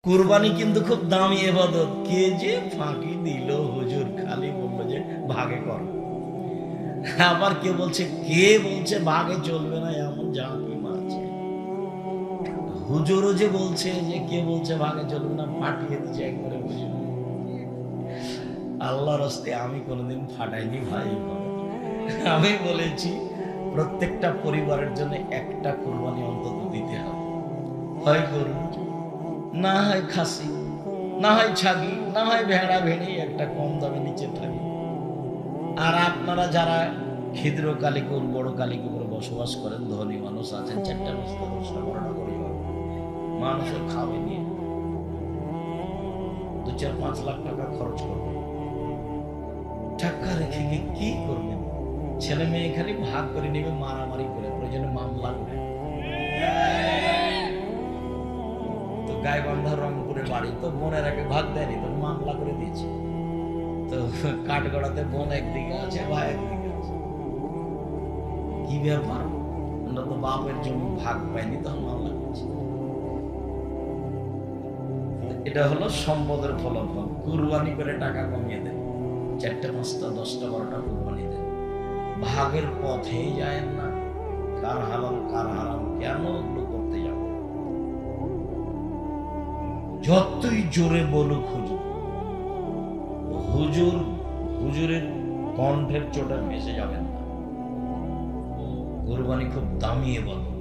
কুরবানি কিন্তু খুব দামি ইবাদত। কে যে ফাঁকি দিল হুজুর, খালি বললো যে ভাগে কর। আবার কে বলছে ভাগে চলবে না, এমন জাকিম আছে। হুজুরও যে বলছে যে কে বলছে ভাগে চলবে না, ফাটিয়ে দিচ্ছে একবারে হুজুর। আল্লাহর হস্তে আমি কোনোদিন ফাটাইনি ভাই। আমি বলেছি প্রত্যেকটা পরিবারের জন্য একটা কুরবানি অন্তত দিতে হবে, হয় গরু, না হয় খাসি, না হয় ছাগি, না হয় ভেড়া ভেড়ি, একটা কম দামে নিচে থাকে। আর আপনারা যারা ক্ষুদ্র কালিকুর বড় কালিকুরে বসবাস করেন, ধনী মানুষ আছেন, 4টা বস্তা 10টা বড়টা করে মানুষের খাবে নিয়ে 2-4-5 লাখ টাকা খরচ করবে। টাকা রেখে কি করবেন? ছেলে মেয়ে খালি ভাগ করে নেবে, মারামারি করে, প্রয়োজনে মামলা করে। তো গাইবান্ধা রংপুরে বাড়ি, তো বোনের আগে ভাগ দেয়নি, তো মামলা করে দিয়েছে। তো কাঠগড়াতে বোন একদিকে আছে, ভাই একদিকে আছে। কি ব্যাপার? আমরা তো বাপের জমি ভাগ পাইনি, তখন মামলা করছি। এটা হলো সম্পদের ফলাফল। কুরবানি করে টাকা কমিয়ে দেন, 4টা 5টা 10টা 12টা কুরবানি দেন, ভাগের পথেই যায় না। কার হালাল কার হারাম কেন ওগুলো করতে যাবো? যতই জোরে বলুক হুজুর, হুজুরের কণ্ঠের চোটে ভেসে যাবেন না। কুরবানি খুব দামি ইবাদত।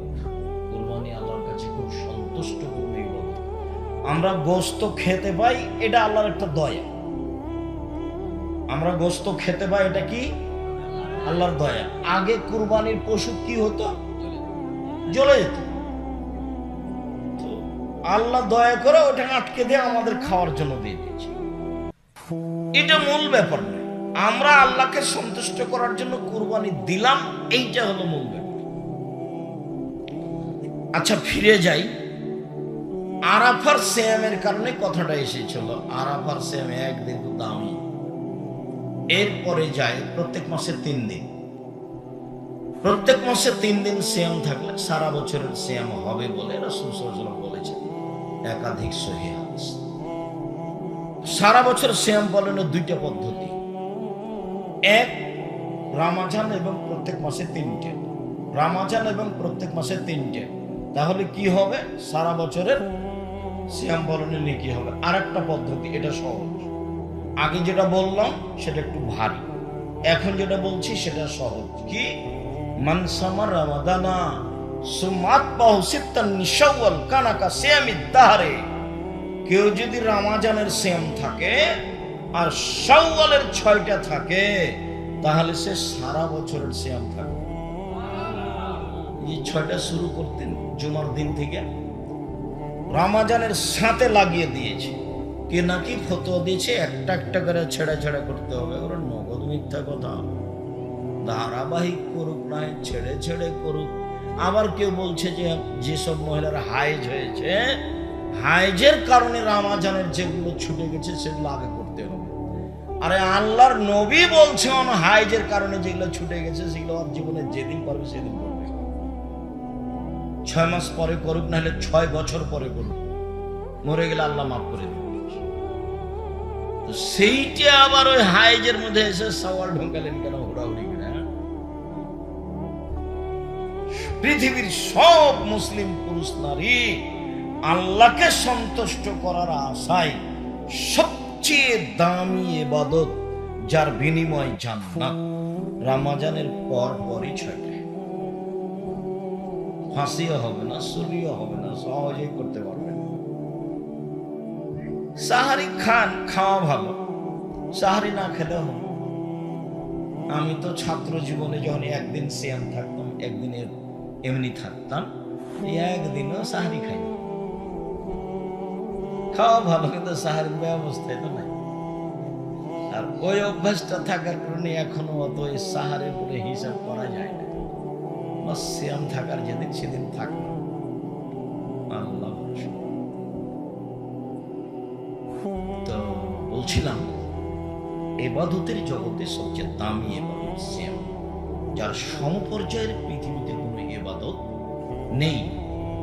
কুরবানি আল্লাহর কাছে খুব সন্তুষ্ট করবে ইবাদত। আমরা গোশত খেতে পাই, এটা আল্লাহর একটা দয়া। আমরা গোশত খেতে পাই, এটা কি আল্লাহর দয়া। আগে কুরবানির পশু কি হতো? জ্বলে যেত। আল্লাহ দয়া করে ওটা আটকে দিয়ে আমাদের খাওয়ার জন্য দিয়ে দিয়েছে। এটা মূল ব্যাপার নয়। আমরা আল্লাহকে সন্তুষ্ট করার জন্য কুরবানি দিলাম, এইটা হলো মূল ব্যাপার। আচ্ছা, ফিরে যাই। আরাফার সিয়ামের কারণে কথাটা এসেছিল। আরাফার সিয়াম একদিন তো দামি। এরপরে যায় প্রত্যেক মাসে 3 দিন। প্রত্যেক মাসে 3 দিন সিয়াম থাকলে সারা বছরের সিয়াম হবে বলে রাসূল সাল্লাল্লাহু আলাইহি ওয়াসাল্লাম বলেছেন। একাধিক সহিহ হাদিস। সারা বছর সিয়াম পালনের 2টা পদ্ধতি। এক, রমজান এবং প্রত্যেক মাসে 3টে। রমজান এবং প্রত্যেক মাসে 3টে। তাহলে কি হবে? সারা বছরের সিয়াম পালনের নেকি হবে। আরেকটা পদ্ধতি, এটা সহজ। আগে যেটা বললাম সেটা একটু ভারী, এখন যেটা বলছি সেটা সহজ। কি? মান সামা রমাদানা সুমাত বাহু সিত্তান মিন শাওয়াল কানা কা সিয়ামিদ দাহরে। কেউ যদি রমজানের সিয়াম থাকে আর শাওয়ালের 6টা থাকে, তাহলে সে সারা বছরের সিয়াম থাকে। এই 6টা শুরু করতেন জুমার দিন থেকে, রমজানের সাথে লাগিয়ে দিয়েছে। কে নাকি ফতোয়া দিয়েছে একটা একটা করে ছেড়ে ছেড়ে করতে হবে। ওরা নগদ মিথ্যা কথা। ধারাবাহিক করুক, নয় ছেড়ে ছেড়ে করুক। আবার কেউ বলছে যে যেসব মহিলার হাইজ হয়েছে, হাইজের কারণে রমজানের যেগুলো ছুটে গেছে সেগুলো আগে করতে হবে। আরে আল্লাহর নবী বলছেন হাইজের কারণে যেগুলো ছুটে গেছে সেগুলো আর জীবনে যেদিন পারবে সেদিন করবে। 6 মাস পরে করুক, নাহলে 6 বছর পরে করুক, মরে গেলে আল্লাহ মাফ করে দেবে। তো সেইটা আবার ওই হাইজের মধ্যে এসে সওয়াল ঢোকালেন কেন? হুড়াহুড়ি করে। পৃথিবীর সব মুসলিম পুরুষ নারী আল্লাহকে সন্তুষ্ট করার আশায় সবচেয়ে দামি ইবাদত, যার বিনিময় জান্নাত, রমজানের পর পরই 6টা। ফাঁসিও হবে না, চুরিও হবে না, সহজেই করতে পারবেন। সাহারি খান, খাওয়া ভালো, সাহারি না খেলেও হবে। আমি তো ছাত্র জীবনে যখন একদিন সিয়াম থাকতাম, একদিন এমনি থাকতাম, একদিনও সাহারি খাই। খাওয়া ভালো, কিন্তু সাহারির ব্যবস্থায় তো নাই। আর ওই অভ্যাসটা থাকার কারণে এখনো অত ওই সাহারের উপরে হিসাব করা যায় না। সিয়াম থাকার যেদিন সেদিন থাকলাম। আল্লাহ তো বলছিলাম, ইবাদতের জগতে সবচেয়ে দামি ইবাদত সিয়াম, যার সমপর্যায়ের পৃথিবীতে কোনো ইবাদত নেই।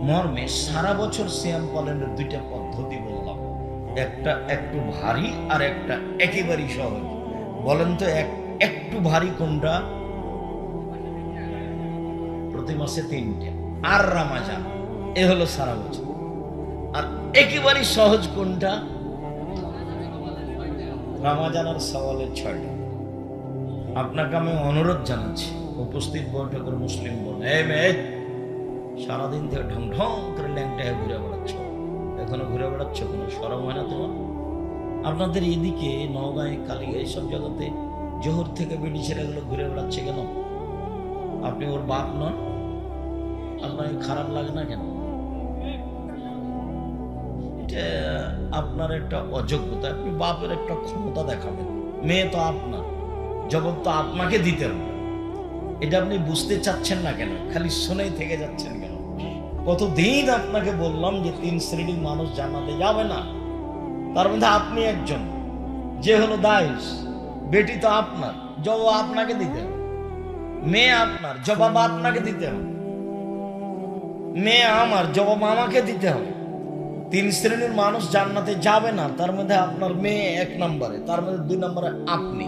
মর্মে সারা বছর সিয়াম পালনের দুইটা পদ্ধতি বললাম, একটা একটু ভারী আর একটা একেবারেই সহজ। বলেন তো একটু ভারী কোনটা? প্রতি মাসে 3টে, আর রমজান, এ হলো সারা বছর। আর একেবারেই সহজ কোনটা? রমজান আর সওয়ালের 6টা। আপনাকে আমি অনুরোধ জানাচ্ছি, উপস্থিত বৈঠকের মুসলিম বোন, সারাদিন থেকে ঢং ঢং করে ল্যাংটায় ঘুরে বেড়াচ্ছ, এখনো ঘুরে বেড়াচ্ছ, কোনো শরম হয় না তোমার? আপনাদের এদিকে নওগাঁয়, কালীগাঁয়, সব জায়গাতে জোহর থেকে বেডি ছেলেগুলো ঘুরে বেড়াচ্ছে কেন? আপনি ওর বাপ নন? আপনার খারাপ লাগে না কেন? এটা আপনার একটা অযোগ্যতা। আপনি বাপের একটা ক্ষমতা দেখাবেন, মেয়ে তো আপনার, জবাব তো আপনাকে দিতে হবে। এটা আপনি বুঝতে চাচ্ছেন না কেন? খালি শুনেই থেকে যাচ্ছেন কেন? কতদিন আপনাকে বললাম যে 3 শ্রেণীর মানুষ জান্নাতে যাবে না, তার মধ্যে আপনি একজন, যে হলো দায়ুস। বেটি তো আপনার, জবাব আপনাকে দিতে হবে। মেয়ে আপনার, জবাব আপনাকে দিতে হবে। মেয়ে আমার, জবাব আমাকে দিতে হবে। 3 শ্রেণীর মানুষ জান্নাতে যাবে না, তার মধ্যে আপনার মেয়ে 1 নম্বরে, তার মধ্যে 2 নম্বরে আপনি,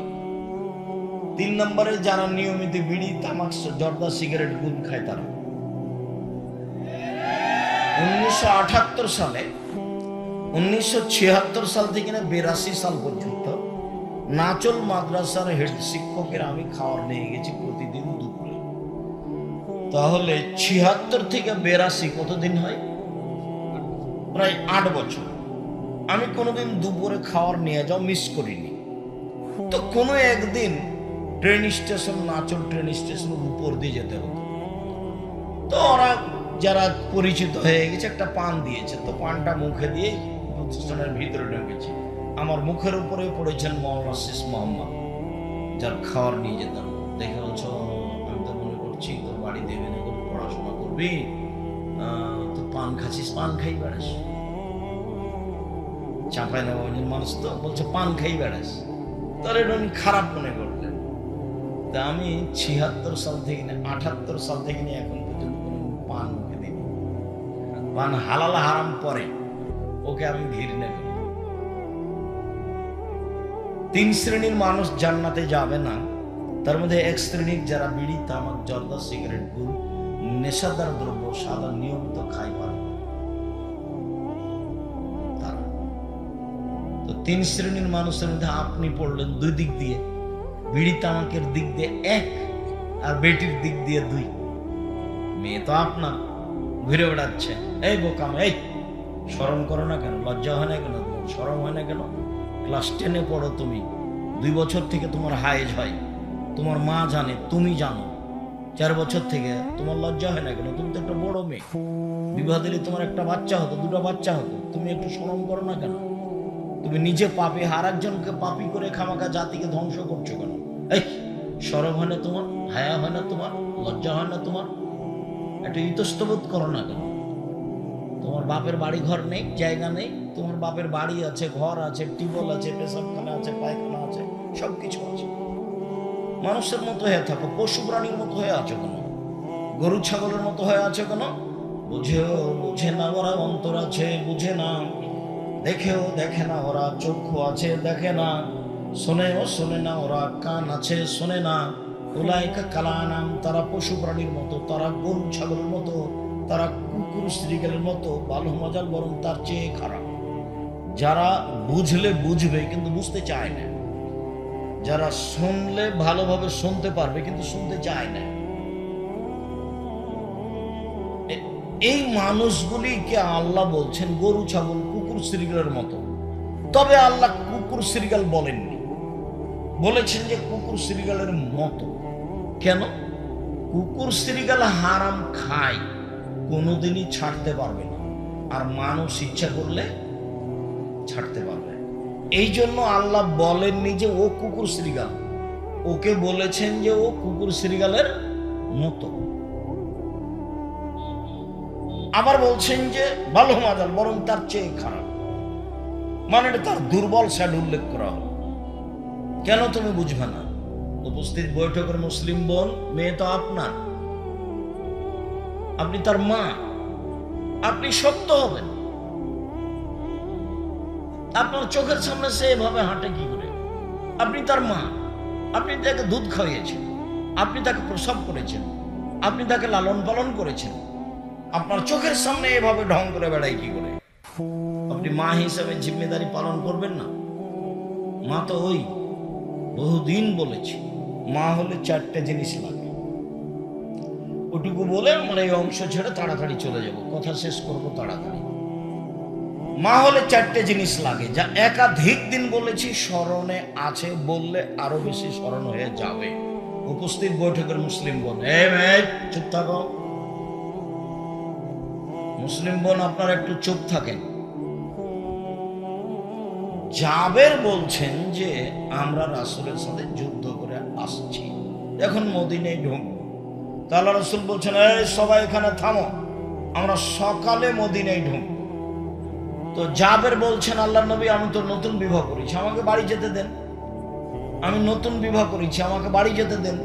3 নম্বরে যারা নিয়মিত বিড়ি, তামাক, জর্দা, সিগারেট, গুল খায় তারা। 1978 সালে, 1976 সাল থেকে 82 সাল পর্যন্ত নাচল মাদ্রাসার হেড শিক্ষকের আমি খাবার নিয়ে গেছি প্রতিদিন দুপুরে। তাহলে 76 থেকে 82 কতদিন হয়? প্রায় 8 বছর। আমি কোনোদিন দুপুরে খাবার নিয়ে যাও মিস করিনি। তো কোনো একদিন ট্রেন স্টেশন, নাচল ট্রেন স্টেশনের উপর দিয়ে যেতে হতো। তো ওরা যারা পরিচিত হয়ে গেছে একটা পান দিয়েছে, তো পানটা মুখে দিয়ে প্রতিষ্ঠানের ভিতরে ঢুকেছি। আমার মুখের উপরে পড়েছেন মৌলানা শেষ মোহাম্মদ, যার খাবার নিয়ে যেতাম। দেখে বলছো, আমি তো মনে করছি তোর বাড়ি দেবে না, পড়াশোনা করবি, তো পান খাচ্ছিস, পান খাই বেড়াস। চাপাই নেওয়া মানুষ তো বলছে পান খাই বেড়াস, তোর এটা উনি খারাপ মনে করলেন। তা আমি 76 সাল থেকে 78 সাল থেকে নিয়ে এখন পর্যন্ত কোনো পান মুখে দিই। পান হালাল হারাম পরে, ওকে আমি ঘৃণা করি। 3 শ্রেণীর মানুষ জান্নাতে যাবে না, তার মধ্যে 1 শ্রেণীর যারা বিড়ি, তামাক, জর্দা, সিগারেট, গুল, নেশাদার দ্রব্য সাদা নিয়মিত খায় পারে তারা। তো 3 শ্রেণীর মানুষের মধ্যে আপনি পড়লেন 2 দিক দিয়ে, বিড়ি তামাকের দিক দিয়ে 1 আর বেটির দিক দিয়ে 2। মেয়ে তো আপনার, ঘুরে বেড়াচ্ছে। এই বোকাম, এই শরম করো না কেন? লজ্জা হয় না কেন? শরম হয় না কেন? ক্লাস 10-এ পড়ো তুমি, 2 বছর থেকে তোমার হায়েজ হয়, তোমার মা জানে, তুমি জানো। 4 বছর থেকে তোমার লজ্জা হয় না কেন? তুমি তো একটা বড় মেয়ে, বিবাহ দিলে তোমার একটা বাচ্চা হতো, 2টা বাচ্চা হতো, তুমি একটু শরম করো না কেন? তুমি নিজে পাপী, আর একজনকে পাপী করে খামাখা জাতিকে ধ্বংস করছো কেন? এই শরম হয় না তোমার? হায়া হয় না তোমার? লজ্জা হয় না তোমার? একটু ইতস্তবোধ করো না কেন? তোমার বাপের বাড়ি ঘর নেই, জায়গা নেই? তোমার বাপের বাড়ি আছে, ঘর আছে, টিউবওয়েল আছে, পেশাবখানা আছে, পায়খানা আছে, সবকিছু আছে। মানুষের মতো হয়ে থাকো, পশু প্রাণীর মতো হয়ে আছো কেন? গরু ছাগলের মতো হয়ে আছো কেন? বুঝে না ওরা, অন্তর আছে বুঝে না, দেখেও দেখে না ওরা, চক্ষু আছে দেখে না, শোনেও শোনে না ওরা, কান আছে শোনে না। উলাইকা কালানাম, তারা পশু প্রাণীর মতো, তারা গরু ছাগলের মতো, তারা কুকুর শ্রীগালের মতো, ভালো মজার, বরং তার চেয়ে খারাপ। যারা বুঝলে বুঝবে কিন্তু বুঝতে চায় না, যারা শুনলে ভালোভাবে শুনতে পারবে কিন্তু শুনতে চায় না, এই মানুষগুলিকে আল্লাহ বলছেন গরু ছাগল কুকুর শ্রীগালের মতো। তবে আল্লাহ কুকুর শ্রীগাল বলেননি, বলেছেন যে কুকুর শ্রীগালের মতো। কেন? কুকুর শ্রীগাল হারাম খায়, কোনোদিনই ছাড়তে পারবে না, আর মানুষ ইচ্ছা করলে ছাড়তে পারবে। এই জন্য আল্লাহ বলেননি যে ও কুকুর শ্রীগাল, ওকে বলেছেন যে ও কুকুর শ্রীগালের মতো। আবার বলছেন যে ভালো মাজাল, বরং তার চেয়ে খারাপ, মানে তার দুর্বল সাইড উল্লেখ করা হলো। কেন তুমি বুঝবে না? উপস্থিত বৈঠকের মুসলিম বোন, মেয়ে তো আপনার, আপনি তার মা, আপনি সত্য হবেন। আপনার চোখের সামনে সে এভাবে হাঁটে কি করে? আপনি তার মা, আপনি তাকে দুধ খাইয়েছেন, আপনি তাকে প্রসব করেছেন, আপনি তাকে লালন পালন করেছেন, আপনার চোখের সামনে এভাবে ঢং করে বেড়ায় কি করে? আপনি মা হিসাবে জিম্মেদারি পালন করবেন না? মা তো ওই বহুদিন বলেছি, মা হলে 4টে জিনিস লাগে। ওটুকু বলে আমরা এই অংশ ছেড়ে তাড়াতাড়ি চলে যাব, কথা শেষ করব তাড়াতাড়ি। মা হলে 4টে জিনিস লাগে, যা একাধিক দিন বলেছি, স্মরণে আছে, বললে আরো বেশি স্মরণ হয়ে যাবে। উপস্থিত বৈঠকের মুসলিম বোন, চুপ থাকো। মুসলিম বোন আপনারা একটু চুপ থাকেন। জাবের বলছেন যে আমরা রাসূলের সাথে যুদ্ধ করে আসছি, এখন মদিনায় ঢুকবো। তা আল্লাহ রাসূল বলছেন, এই সবাই এখানে থামো, আমরা সকালে মদিনায় ঢুকবো। তো জাবের বলছেন, আল্লাহ নবী আমি তো নতুন বিবাহ করেছি, আমাকে বাড়ি যেতে দেন। আমি নতুন বিবাহ করেছি, আমাকে বাড়ি যেতে দেন।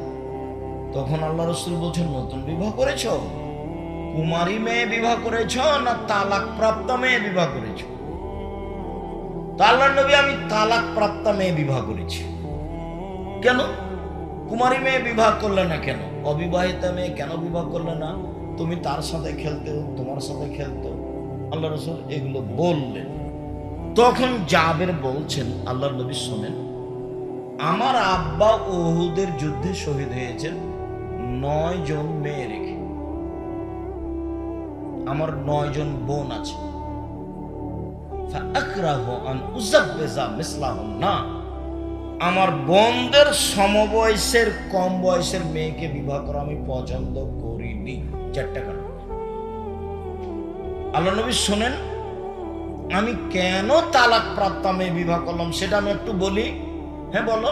তখন আল্লাহ রাসূল বলছেন, নতুন বিবাহ করেছ? কুমারী মেয়ে বিবাহ করেছ না তালাক প্রাপ্ত মেয়ে বিবাহ করেছ? তা আল্লাহ নবী আমি তালাক প্রাপ্ত মেয়ে বিবাহ করেছি। কেন কুমারী মেয়ে বিবাহ করলে না? কেন অবিবাহিতা মেয়ে কেন বিবাহ করলে না? তুমি তার সাথে খেলতে, তোমার সাথে খেলতো। আল্লাহ রাসূল এগুলো বললেন। তখন জাবের বলছেন, আল্লাহ নবী শোনেন, আমার আব্বা উহুদের যুদ্ধে শহীদ হয়েছেন 9 জন মেয়ে রেখে। আমার 9 জন বোন আছে। আমার বোনদের সমবয়সের কম বয়সের মেয়েকে বিবাহ করা আমি পছন্দ করিনি। 4টা কারণ। আল্লাহ নবী শোনেন, আমি কেন তালাক প্রাপ্ত মেয়ে বিবাহ করলাম সেটা আমি একটু বলি। হ্যাঁ বলো।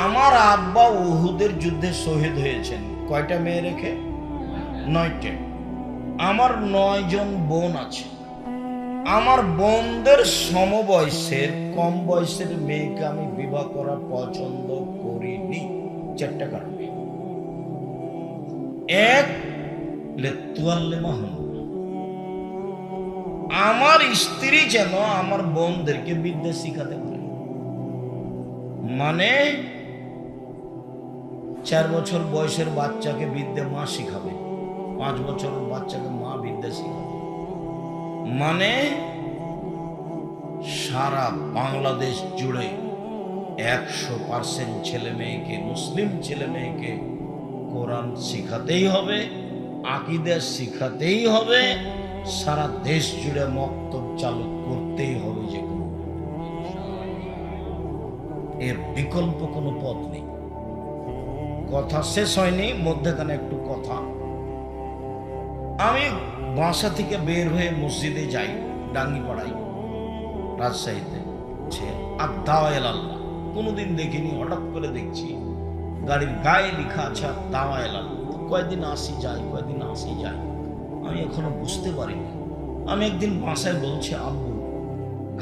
আমার আব্বা উহুদের যুদ্ধে শহীদ হয়েছেন কয়টা মেয়ে রেখে? 9টে। আমার 9 জন বোন আছে। আমার বোনদের সমবয়সের কম বয়সের মেয়েকে আমি বিবাহ করা পছন্দ করিনি। 4টা কারণ। 1, আমার স্ত্রী যেন আমার বোনদেরকে বিদ্যা শিখাতে পারে। মানে 4 বছর বয়সের বাচ্চাকে বিদ্যা মা শিখাবে, 5 বছরের বাচ্চাকে মা বিদ্যা শিখাবে। মানে সারা বাংলাদেশ জুড়ে 100% ছেলে মেয়েকে, মুসলিম ছেলে মেয়েকে কোরআন শিখাতেই হবে, আকীদা শিখাতেই হবে, সারা দেশ জুড়ে মক্তব চালু করতেই হবে। যে কোনো এর বিকল্প কোনো পথ নেই। কথা শেষ হয়নি, মধ্যখানে একটু কথা। আমি বাসা থেকে বের হয়ে মসজিদে যাই, ডাঙ্গিপাড়ায়, রাজশাহীতে। আদ-দাওয়া আল্লাহ কোনোদিন দেখিনি, হঠাৎ করে দেখছি গাড়ির গায়ে লেখা আছে আদ-দাওয়া আল্লাহ। কয়েকদিন আসি যাই, কয়েকদিন আসি যাই, আমি এখনো বুঝতে পারিনি। আমি একদিন বাসায় বলছি, আব্বু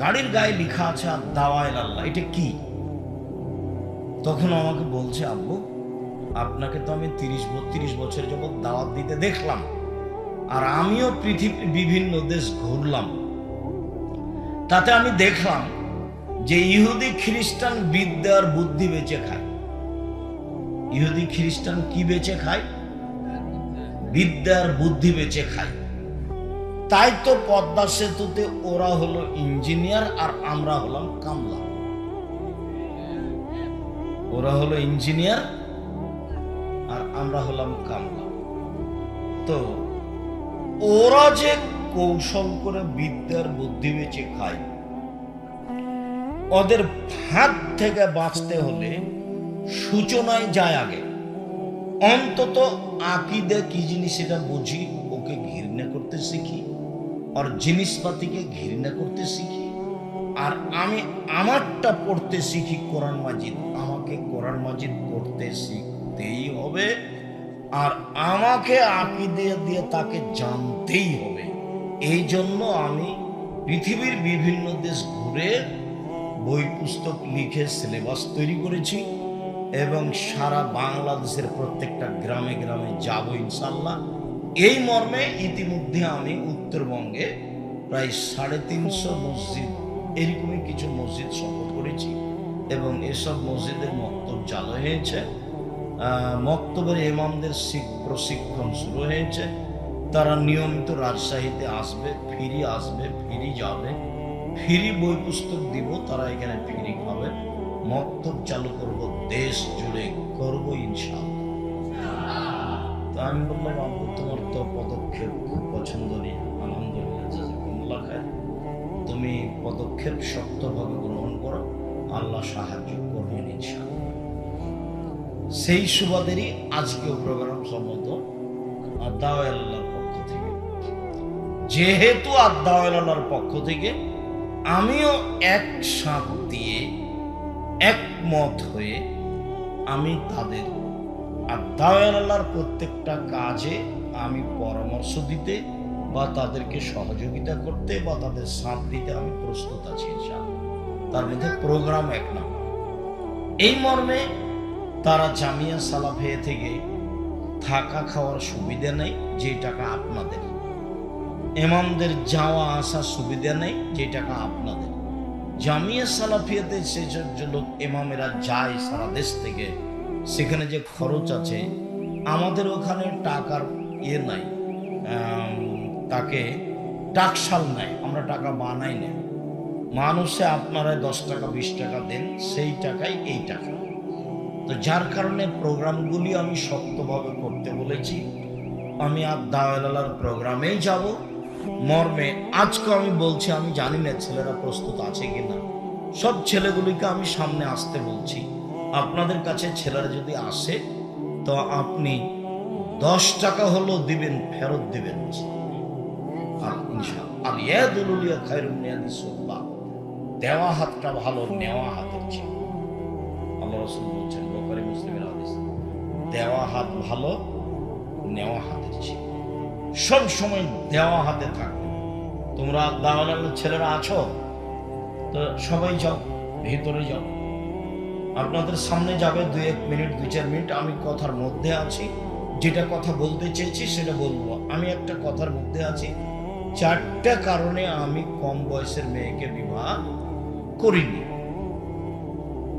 গাড়ির গায়ে লেখা আছে আদ-দাওয়া আল্লাহ, এটা কি? তখন আমাকে বলছে, আব্বু আপনাকে তো আমি 30-32 বছর যাবৎ দাওয়াত দিতে দেখলাম, আর আমিও পৃথিবীর বিভিন্ন দেশ ঘুরলাম। তাতে আমি দেখলাম যে ইহুদি খ্রিস্টান বিদ্যা আর বুদ্ধি বেচে খায়। ইহুদি খ্রিস্টান কি বেচে খায়? বিদ্যা আর বুদ্ধি বেচে খায়। তাই তো পদ্মা সেতুতে ওরা হলো ইঞ্জিনিয়ার আর আমরা হলাম কামলা। ওরা হলো ইঞ্জিনিয়ার আর আমরা হলাম কামলা। তো ওরা যে কৌশল করে বিদ্যার বুদ্ধি বেচে খায়, ওদের হাত থেকে বাঁচতে হলে সূচনায় যায় আগে। অন্তত আকীদা কি জিনিস এটা বুঝি, ওকে ঘৃণা করতে শিখি, আর জিনিসপাতিকে ঘৃণা করতে শিখি। আর আমি আমারটা পড়তে শিখি কোরআন মাজিদ। আমাকে কোরআন মাজিদ পড়তে শিখতেই হবে, আর আমাকে আকীদা দিয়ে তাকে জানতেই হবে। এই জন্য আমি পৃথিবীর বিভিন্ন দেশ ঘুরে বই পুস্তক লিখে সিলেবাস তৈরি করেছি, এবং সারা বাংলাদেশের প্রত্যেকটা গ্রামে গ্রামে যাব ইনশাল্লাহ। এই মর্মে ইতিমধ্যে আমি উত্তরবঙ্গে প্রায় 350 মসজিদ, এরকমই কিছু মসজিদ সফর করেছি এবং এসব মসজিদের মক্তব চালু হয়েছে। মক্তবের ইমামদের প্রশিক্ষণ শুরু হয়েছে। তারা নিয়মিত রাজশাহীতে আসবে, ফিরি যাবে, ফ্রি বই পুস্তক দিব, তারা এখানে ফ্রি খাবে। মক্তব চালু করব, দেশ জুড়ে করবো ইনশাআল্লাহ। তো আমি বললাম, আব্বু তোমার তো পদক্ষেপ খুব পছন্দ নেই। আলহামদুলিল্লাহ, তুমি পদক্ষেপ শক্তভাবে গ্রহণ করো, আল্লাহ সাহায্য করবেন ইনশাআল্লাহ। সেই সুবাদেরই আজকেও প্রোগ্রাম সম্মত আল্লাহর পক্ষ থেকে। যেহেতু আল্লাহর পক্ষ থেকে আমিও একসাথ দিয়ে একমত হয়ে আমি তাদের আল্লাহর প্রত্যেকটা কাজে আমি পরামর্শ দিতে বা তাদেরকে সহযোগিতা করতে বা তাদের সাথ দিতে আমি প্রস্তুত আছি ইনশাআল্লাহ। তার মধ্যে প্রোগ্রাম এক নম্বর। এই মর্মে তারা জামিয়া সালাফিয়া থেকে থাকা খাওয়ার সুবিধা নেই, যে টাকা আপনাদের। ইমামদের যাওয়া আসা সুবিধা নেই, যে টাকা আপনাদের। জামিয়া সালাফিয়াতে সেসব লোক ইমামেরা যায় সারা দেশ থেকে, সেখানে যে খরচ আছে, আমাদের ওখানে টাকার নাই, তাকে টাকশাল নাই, আমরা টাকা বানাই না। মানুষে আপনারা 10 টাকা 20 টাকা দেন, সেই টাকাই এই টাকা। তো যার কারণে প্রোগ্রামগুলি আমি শক্তভাবে করতে বলেছি। আমি আল্লাহর প্রোগ্রামেই যাব মর্মে আজকে আমি বলছি। আমি জানি না ছেলেরা প্রস্তুত আছে কিনা, সব ছেলেগুলিকে আমি সামনে আসতে বলছি। আপনাদের কাছে ছেলেরা যদি আসে তো আপনি 10 টাকা হলেও দিবেন, ফেরত দিবেন। দেওয়া হাতটা ভালো, নেওয়া হাতের চেয়ে। আল্লাহ রাসূল বলছেন, বুখারী মুসলিমের হাদিস, দেওয়া হাত ভালো, নেওয়া হাতের চেয়ে। সব সময় দেওয়া হাতে থাকবে। তোমরা আল্লাহর ছেলেরা আছো তো সবাই যাও, ভিতরে যাও। আপনাদের সামনে যাবে 2-1 মিনিট, 2-4 মিনিট। আমি কথার মধ্যে আছি, যেটা কথা বলতে চেয়েছি সেটা বলবো। আমি একটা কথার মধ্যে আছি। 4টা কারণে আমি কম বয়সের মেয়েকে বিবাহ করিনি।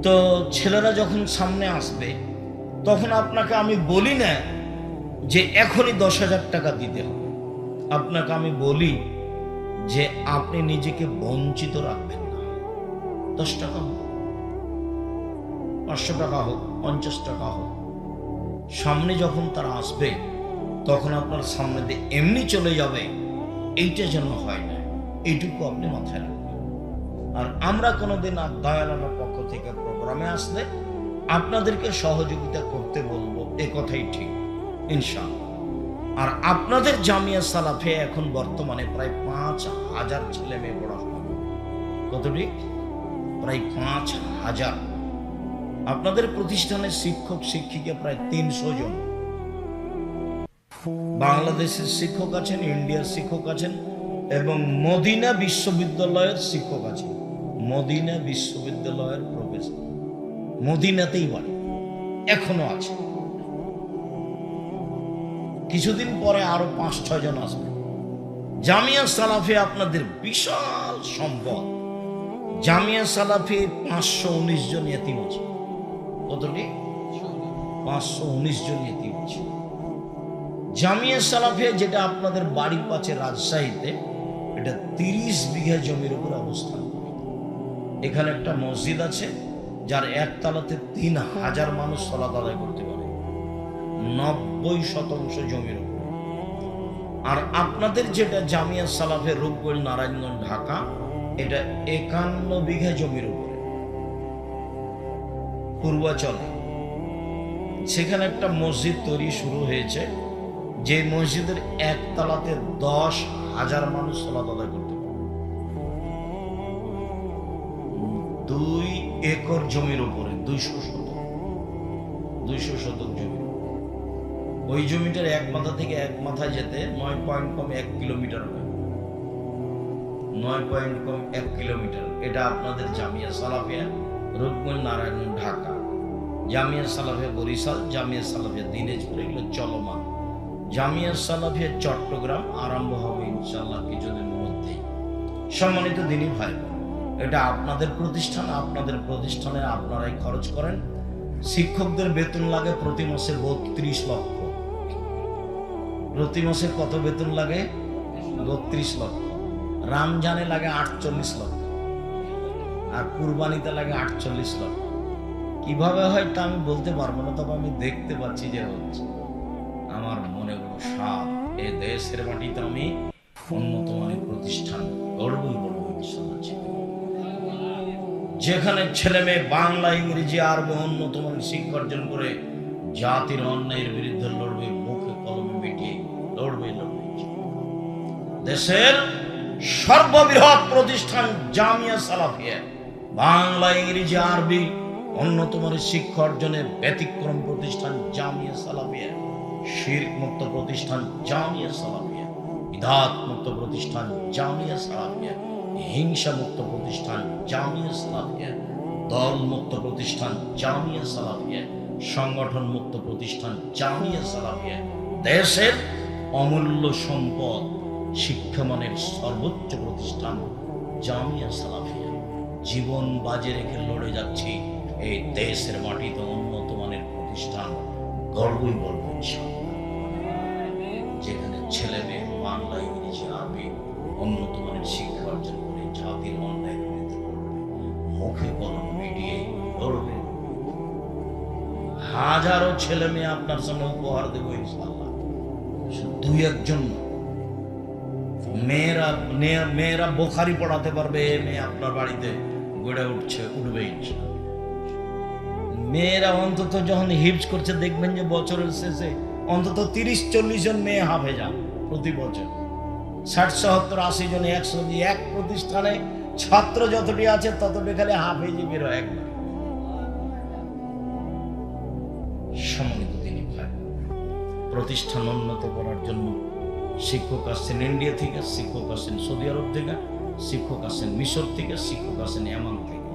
তো ছেলেরা যখন সামনে আসবে তখন আপনাকে আমি বলি না যে এখনই 10,000 টাকা দিতে হবে। আপনাকে আমি বলি যে আপনি নিজেকে বঞ্চিত রাখবেন না। 10 টাকা হোক, 500 টাকা হোক, 50 টাকা হোক, সামনে যখন তারা আসবে তখন আপনার সামনে দিয়ে এমনি চলে যাবে, এইটা যেন হয় না, এইটুকু আপনি মাথায় রাখবেন। আর আমরা কোনোদিন আল্লাহর পক্ষ থেকে প্রোগ্রামে আসলে আপনাদেরকে সহযোগিতা করতে বলবো, এ কথাই ঠিক ইনশাআল্লাহ। আর আপনাদের জামিয়া সালাফিয়া এখন বর্তমানে প্রায় 5,000 ছেলে মেয়ে পড়াশোনা। কতটি? প্রায় 5,000। আপনাদের প্রতিষ্ঠানের শিক্ষক শিক্ষিকা প্রায় 300 জন। বাংলাদেশের শিক্ষক আছেন, ইন্ডিয়ার শিক্ষক আছেন এবং মদিনা বিশ্ববিদ্যালয়ের শিক্ষক আছেন। মদিনা বিশ্ববিদ্যালয়ের প্রফেসর, মদিনাতেই বাড়ি, এখনো আছে। কিছুদিন পরে আরো 5-6 জন আসবে। জামিয়া সালাফিয়া আপনাদের বিশাল সম্পদ। জামিয়া সালাফি 519 জন ইতিম আছে। কতটি? 519 জন ইতিম আছে। জামিয়া সালাফিয়া যেটা আপনাদের বাড়ির পাশে রাজশাহীতে, এটা 30 বিঘা জমির উপর অবস্থান। এখানে একটা মসজিদ আছে যার একতলাতে 3,000 মানুষ সালাত আদায় করতে পারে, 90% জমির উপর। আর আপনাদের যেটা জামিয়া সালাফিয়া রূপগঞ্জ নারায়ণগঞ্জ ঢাকা, এটা 51 বিঘা জমির উপরে পূর্বাচলে। সেখানে একটা মসজিদ তৈরি শুরু হয়েছে, যে মসজিদের একতলাতে 10,000 মানুষ সালাত আদায় করতে পারে। 2 একর জমির উপরে 200 শতক জমি। ওই জমিটার এক মাথা থেকে এক মাথায় যেতে 9.1 কিলোমিটার হয়। 9.1 কিলোমিটার। এটা আপনাদের জামিয়া সালাফিয়া রূপগঞ্জ নারায়ণগঞ্জ ঢাকা, জামিয়া সালাফিয়া বরিশাল, জামিয়া সালাফিয়া দিনাজপুর, এগুলো চলমান। জামিয়া সালাফিয়া চট্টগ্রাম আরম্ভ হবে ইনশাআল্লাহ কিছুদিনের মধ্যে। সম্মানিত দিনী ভাই, এটা আপনাদের প্রতিষ্ঠান, আপনাদের প্রতিষ্ঠানে আপনারাই খরচ করেন। শিক্ষকদের বেতন লাগে প্রতি মাসে 32 লক্ষ। প্রতি মাসে কত বেতন লাগে? 32 লক্ষ। রমজানে লাগে 48 লক্ষ, আর কুরবানিতে লাগে 48 লক্ষ। কিভাবে হয় তা আমি বলতে পারবো না, তবে আমি দেখতে পাচ্ছি যে হচ্ছে। আমার মনে বড় সাপ, এ দেশের মাটিতে আমি উন্নত মানের প্রতিষ্ঠান গড়বই বলবো ইনশাআল্লাহ। যেখানে ছেলে মেয়ে বাংলা, ইংরেজি, আরবি উন্নত মানের শিক্ষা অর্জন করে জাতির অন্যায়ের বিরুদ্ধে লড়বে, মুখে কলমে মিটিয়ে লড়বে। দেশের সর্ববৃহৎ প্রতিষ্ঠান জামিয়া সালাফিয়া, বাংলা, ইংরেজি, আরবি উন্নত মানের শিক্ষা অর্জনে ব্যতিক্রম প্রতিষ্ঠান জামিয়া সালাফিয়া, শিরক মুক্ত প্রতিষ্ঠান জামিয়া সালাফিয়া, বিদআত মুক্ত প্রতিষ্ঠান জামিয়া সালাফিয়া, হিংসা মুক্ত প্রতিষ্ঠান জামিয়া সালাফিয়া, দল মুক্ত প্রতিষ্ঠান জামিয়া সালাফিয়া, সংগঠন মুক্ত প্রতিষ্ঠান জামিয়া সালাফিয়া। দেশের অমূল্য সম্পদ শিক্ষামানের সর্বোচ্চ প্রতিষ্ঠান জামিয়া সালাফিয়া। জীবন বাজে রেখে লড়ে যাচ্ছি এই দেশের মাটিতে উন্নত মানের প্রতিষ্ঠান গর্বই বলবো ইনশাআল্লাহ। যেখানে ছেলে মেয়ে বাংলা, ইংরেজি, আরবি উন্নত মানের শিক্ষা অর্জন করে জাতির অন্যায়ের বিরুদ্ধে লড়বে, মুখে কলম মিডিয়ে লড়বে। হাজারো ছেলে মেয়ে আপনার সামনে উপহার দেবো ইনশাআল্লাহ। দুই একজন মেয়েরা বোখারি পড়াতে পারবে, মেয়ে আপনার বাড়িতে গড়ে উঠবে ইনশাআল্লাহ। মেয়েরা অন্তত যখন হিফজ করছে দেখবেন যে বছরের শেষে অন্তত 30-40 জন মেয়ে হাফেজা প্রতি বছর। 60-70-80 জন 100 এক প্রতিষ্ঠানে ছাত্র যতটি আছে ততটি খালি হাফেজি বের হয় একবার। সম্মানিত দিনী ভাই, প্রতিষ্ঠান উন্নত করার জন্য শিক্ষক আসছেন ইন্ডিয়া থেকে, শিক্ষক আসছেন সৌদি আরব থেকে, শিক্ষক আসছেন মিশর থেকে, শিক্ষক আসছেন ইয়ামান থেকে।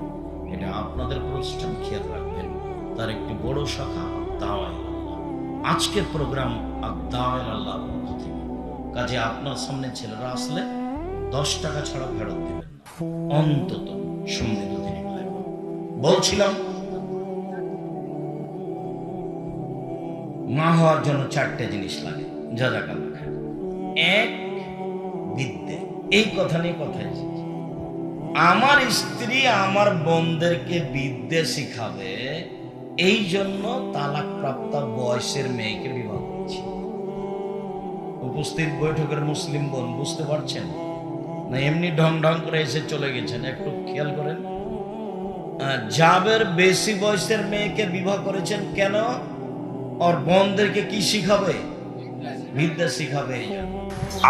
এটা আপনাদের প্রতিষ্ঠান, খেয়াল রাখবেন। তার একটি বড় শাখা দাওয়ায়ে আল্লাহ। আজকের প্রোগ্রাম দাওয়ায়ে আল্লাহর পক্ষ থেকে। কাজে আপনার সামনে ছেলেরা আসলে 10 টাকা ছাড়া ফেরত দেবেন না অন্তত। সম্মানিত দিনী ভাই, বলছিলাম মা হওয়ার জন্য 4টে জিনিস লাগে। জাযাকাল্লাহ খাইর। 1, বিদ্যে। এই কথা নিয়ে কথা এসেছে। আমার স্ত্রী আমার বোনদেরকে বিদ্যে শিখাবে, এই জন্য তালাকপ্রাপ্ত বয়সের মেয়েকে বিবাহ করেছি। উপস্থিত বৈঠকের মুসলিম বোন বুঝতে পারছেন না? এমনি ঢং ঢং করে এসে চলে গেছেন? একটু খেয়াল করেন। জাবের বেশি বয়সের মেয়েকে বিবাহ করেছেন কেন? আর বোনদেরকে কি শিখাবে? বিদ্যা শিখাবে।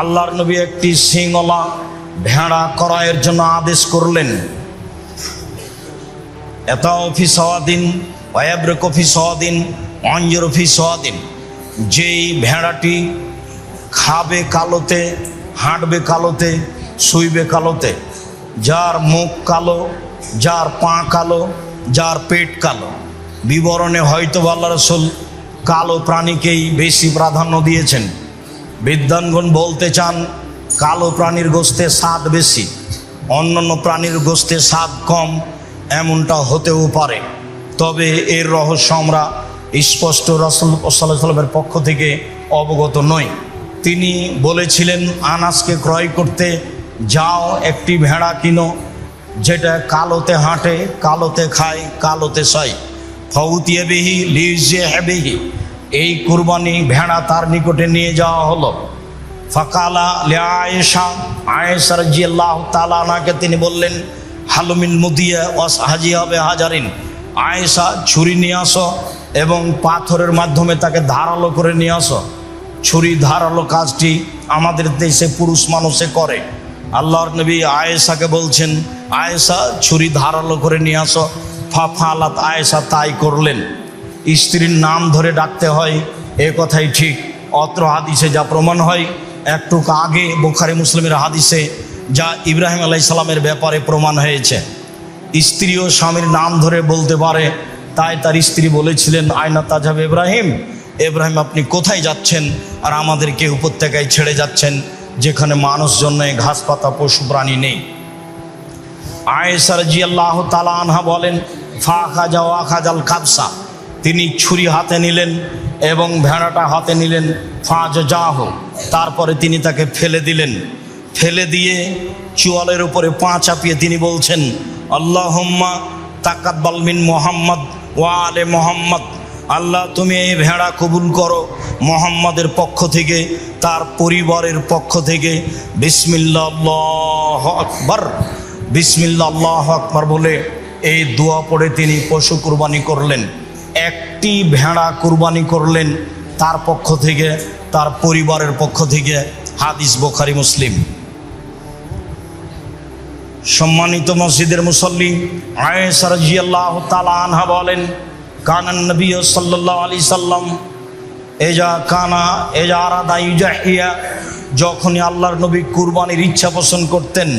আল্লাহর নবী একটি সিংওয়ালা ভেড়া ক্রয়ের জন্য আদেশ করলেন। এতাও ফি সাওয়াদিন ওয়ায়াবরকু ফি সাওয়াদিন ওয়ানজুরু ফি সাওয়াদিন। যেই ভেড়াটি খাবে কালোতে, হাঁটবে কালোতে, শুইবে কালোতে, যার মুখ কালো, যার পা কালো, যার পেট কালো। বিবরণে হয়তো আল্লাহ রাসূল কালো প্রাণীকেই বেশি প্রাধান্য দিয়েছেন। বিদ্বানগণ বলতে চান কালো প্রাণীর গোশতে স্বাদ বেশি, অন্যান্য প্রাণীর গোশতে স্বাদ কম, এমনটা হতেও পারে। তবে এর রহস্য আমরা স্পষ্ট রাসূল সাল্লাল্লাহু আলাইহি ওয়াসাল্লামের পক্ষ থেকে অবগত নই। তিনি বলেছিলেন, আনাসকে ক্রয় করতে যাও, একটি ভেড়া কিনো যেটা কালোতে হাঁটে, কালোতে খায়, কালোতে শয়। ফাউতিয়া বিহি লিযিহবিহি। এই কুরবানি ভেড়া তার নিকটে নিয়ে যাওয়া হলো। ফাকালা লিআয়েশা, আয়েশা রাদিয়াল্লাহু তাআলা আনহাকে তিনি বললেন, হালুমিন মুদিয়া ওয়াসহাজিয়া বিহাজারিন। আয়েশা, ছুরি নিয়ে আসো এবং পাথরের মাধ্যমে তাকে ধারালো করে নিয়ে আসো। ছুরি ধারালো কাজটি আমাদের দেশে পুরুষ মানুষে করে। আল্লাহর নবী আয়েশাকে বলছেন, আয়েশা ছুরি ধারালো করে নিয়ে আসো। ফাফালাত, আয়েশা তাই করলেন। স্ত্রীর নাম ধরে ডাকতে হয়, এ কথাই ঠিক। অত্র হাদিসে যা প্রমাণ হয়, একটু আগে বুখারী মুসলিমের হাদিসে যা ইব্রাহিম আলাইহিস সালামের ব্যাপারে প্রমাণ হয়েছে। স্ত্রীও স্বামীর নাম ধরে বলতে পারে, তাই তার স্ত্রী বলেছিলেন, আয়না তাজাব ইব্রাহিম, ইব্রাহিম আপনি কোথায় যাচ্ছেন আর আমাদেরকে উপত্যকায় ছেড়ে যাচ্ছেন যেখানে মানুষজন নেই, ঘাস পাতা পশু প্রাণী নেই? আয়েশা রাদিয়াল্লাহু তাআলা আনহা বলেন ফাখাজা ওয়া খাজাল কাবসা, তিনি ছুরি হাতে নিলেন এবং ভেড়াটা হাতে নিলেন। ফাজাহ, তারপরে তিনি তাকে ফেলে দিলেন। ফেলে দিয়ে চোয়ালের উপরে পা চাপিয়ে তিনি বলছেন আল্লাহুম্মা তাকাব্বাল মিন মুহাম্মদ ওয়া আলে মুহাম্মদ, আল্লাহ তুমি এই ভেড়া কবুল করো মুহাম্মাদের পক্ষ থেকে, তার পরিবারের পক্ষ থেকে। বিসমিল্লাহ আল্লাহু আকবার, বিসমিল্লাহ আল্লাহু আকবার বলে এই দোয়া পড়ে তিনি পশু কুরবানি করলেন। একটি ভেড়া কুরবানি করলেন তার পক্ষ থেকে, তার পরিবারের পক্ষ থেকে। হাদিস বুখারী মুসলিম। সম্মানিত মসজিদের মুসল্লি, আয়েশা রাদিয়াল্লাহু তাআলা আনহা বলেন কানান নবী সাল্লাল্লাহু আলাইহি সাল্লাম এজা আরাদা ইউজাহিয়া, যখনই আল্লাহর নবী কুরবানির ইচ্ছা পোষণ করতেন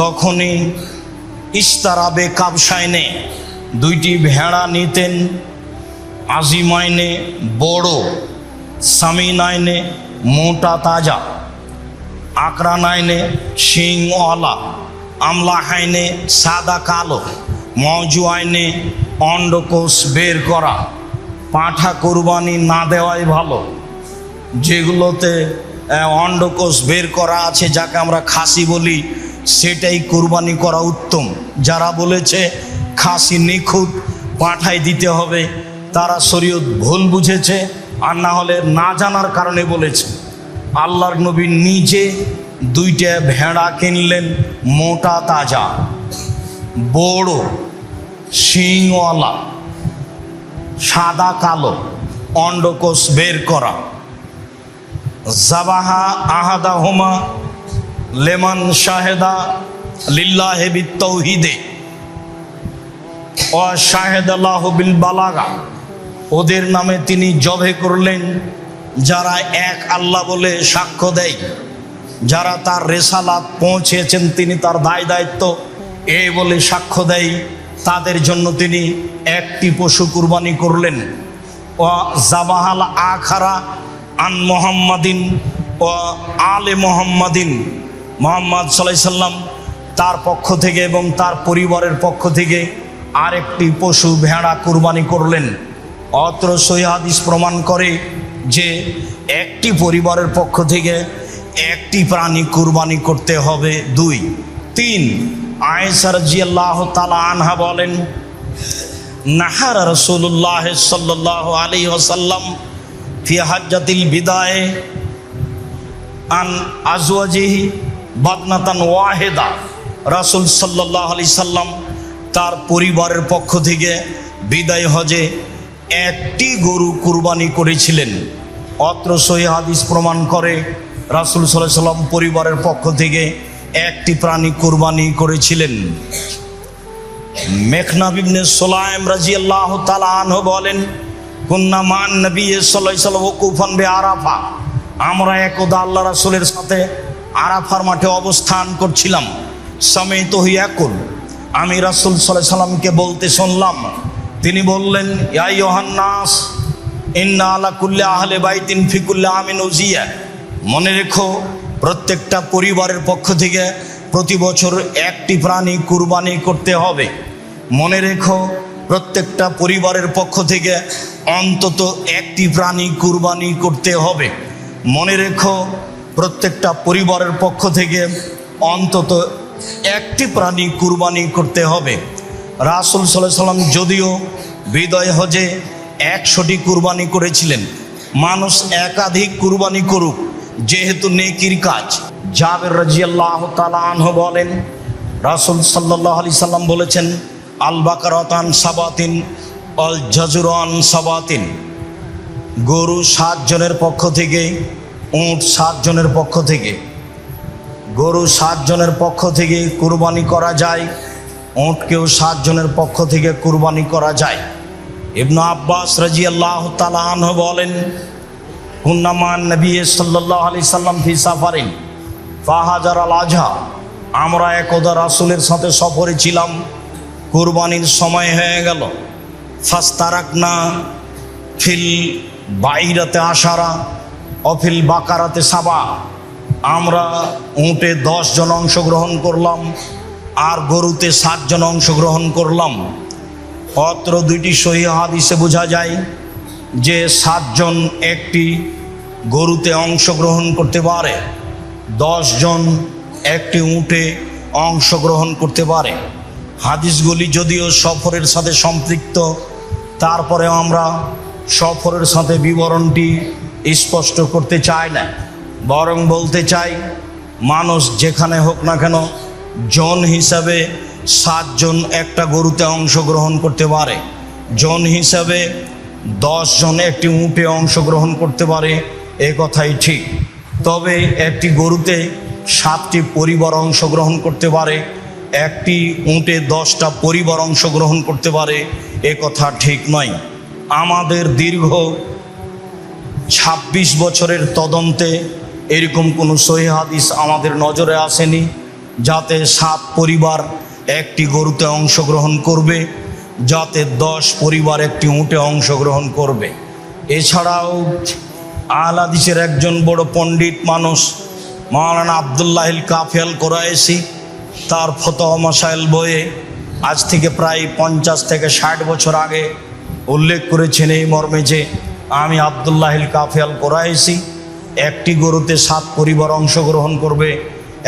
তখনই ইস্তারাবে কাবসাইনে, দুইটি ভেড়া নিতেন। আজিমাইনে বড়, সামিনাইনে মোটা তাজা, আকরানাইনে শিংওয়ালা, আমলাহাইনে সাদা কালো, মজুয়াইনে অন্ডকোষ বের করা। পাঁঠা কুরবানি না দেওয়াই ভালো, যেগুলোতে অন্ডকোষ বের করা আছে, যাকে আমরা খাসি বলি, সেটাই কুরবানি করা উত্তম। যারা বলেছে খাসি নিখুঁত পাঁঠাই দিতে হবে, তারা শরীয়ত ভুল বুঝেছে, আর না হলে না জানার কারণে বলেছে। আল্লাহর নবী নিজে দুইটা ভেড়া কিনলেন, মোটা তাজা, বড়, শিংওয়ালা, সাদা কালো, অন্ডকোষ বের করা। জাবাহা আহাদাহুমা লেমান শাহেদা লিল্লাহি বিত্তাউহিদে ওয়া শাহেদাল্লাহু বিল বালাগা, ওদের নামে তিনি জবে করলেন যারা এক আল্লাহ বলে সাক্ষ্য দেয়, যারা তার রেসালাত পৌঁছেছেন, তিনি তার দায় দায়িত্ব এই বলে সাক্ষ্য দেয়, তাদের জন্য তিনি একটি পশু কুরবানি করলেন। ও জাবাহাল আখারা আন মুহাম্মাদিন ও আলে মুহাম্মাদিন, মুহাম্মদ সাল্লাল্লাহু আলাইহি সাল্লাম তার পক্ষ থেকে এবং তার পরিবারের পক্ষ থেকে আরেকটি পশু ভেড়া কুরবানি করলেন। অত্র সহিহ হাদিস প্রমাণ করে যে একটি পরিবারের পক্ষ থেকে একটি প্রাণী কুরবানি করতে হবে। 2, 3 আয়েশা রাদিয়াল্লাহু তাআলা আনহা বলেন নাহারা রাসূলুল্লাহ সাল্লাল্লাহু আলাইহি ওয়াসাল্লাম ফি হাজ্জাতিল বিদায়ে আন আজওয়াজিহি বাদনাতান ওয়াহিদা, রাসূল সাল্লাল্লাহু আলাইহি সাল্লাম তার পরিবারের পক্ষ থেকে বিদায় হজে একটি গরু কুরবানি করেছিলেন। অত্র সহিহ হাদিস প্রমাণ করে রাসূল সাল্লাল্লাহু আলাইহি সাল্লাম পরিবারের পক্ষ থেকে একটি প্রাণী কুরবানি করেছিলেন। মেখনাব ইবনে সুলাইম রাদিয়াল্লাহু তাআলা আনহু বলেন কুন্না মান নবী সাল্লাল্লাহু আলাইহি ওয়াসাল্লাম ওয়াকুফান বিআরাফা, আমরা একদা আল্লাহ রাসূলের সাথে আরাফার মাঠে অবস্থান করছিলাম। সামিতুহু ইয়াকুল, আমি রাসূল সাল্লাল্লাহু আলাইহি সাল্লামকে বলতে শুনলাম, তিনি বললেন ইয়া আইয়ুহান নাস ইন্না আলা কুল্লি আহলি বাইতিন ফি কুল্লি আমিন উজিয়া, মনে রেখো প্রত্যেকটা পরিবারের পক্ষ থেকে প্রতি বছর একটি প্রাণী কুরবানি করতে হবে। মনে রেখো প্রত্যেকটা পরিবারের পক্ষ থেকে অন্তত একটি প্রাণী কুরবানি করতে হবে। মনে রেখো প্রত্যেকটা পরিবারের পক্ষ থেকে অন্তত একটি প্রাণী কুরবানি করতে হবে। রাসূল সাল্লাল্লাহু আলাইহি সাল্লাম যদিও বিদায় হজে 100টি কুরবানি করেছিলেন, মানুষ একাধিক কুরবানি করুক যেহেতু নেকির কাজ। জাবের রাদিয়াল্লাহু তাআলা আনহু বলেন রাসূল সাল্লাল্লাহু আলাইহি সাল্লাম বলেছেন আল বাকারাতান সাবাতিন আল জাজরান সাবাতিন, গরু 7 জনের পক্ষ থেকে, উট 7 জনের পক্ষ থেকে। গরু 7 জনের পক্ষ থেকে কুরবানি করা যায়, উটকেও 7 জনের পক্ষ থেকে কুরবানি করা যায়। ইবনে আব্বাস রাদিয়াল্লাহু তাআলা আনহু বলেন কুন্না মান নবী সাল্লাল্লাহু আলাইহি সাল্লাম ফি সাফারিন ফাহাজার আল আজহা, আমরা একদা রাসূলের সাথে সফরে ছিলাম, কুরবানির সময় হয়ে গেল। ফাস্তারাকনা ফিল বাইরাতে আশারা অফিল বাকারাতে সাবা, আমরা উঁটে 10 জন অংশগ্রহণ করলাম আর গরুতে 7 জন অংশগ্রহণ করলাম। অত্র দুইটি সহিহ হাদিসে বোঝা যায় যে 7 জন একটি গরুতে অংশগ্রহণ করতে পারে, 10 জন একটি উঁটে অংশগ্রহণ করতে পারে। হাদিসগুলি যদিও সফরের সাথে সম্পৃক্ত, তারপরে আমরা সফরের সাথে বিবরণটি স্পষ্ট করতে চাই না, বরং বলতে চাই মানুষ যেখানে হোক না কেন জন হিসাবে 7 জন একটা গরুতে অংশগ্রহণ করতে পারে, জন হিসাবে 10 জন একটি উঁটে অংশগ্রহণ করতে পারে, এ কথাই ঠিক। তবে একটি গরুতে 7টি পরিবার অংশগ্রহণ করতে পারে, একটি উঁটে 10টা পরিবার অংশগ্রহণ করতে পারে, এ কথা ঠিক নয়। আমাদের দীর্ঘ 26 বছরের তদন্তে এরকম কোনো সহিহ হাদিস আমাদের নজরে আসেনি যাতে 7 পরিবার একটি গরুতে অংশগ্রহণ করবে, যাতে 10 পরিবার একটি উঁটে অংশগ্রহণ করবে। এছাড়াও আহলে হাদিসের একজন বড় পণ্ডিত মানুষ মাওলানা আব্দুল্লাহিল কাফি আল কুরাইশি তার ফতোয়া মাসাইল বইয়ে আজ থেকে প্রায় 50 থেকে 60 বছর আগে উল্লেখ করেছেন এই মর্মে যে আমি আব্দুল্লাহিল কাফি আল কুরাইশি একটি গরুতে 7 পরিবার অংশগ্রহণ করবে,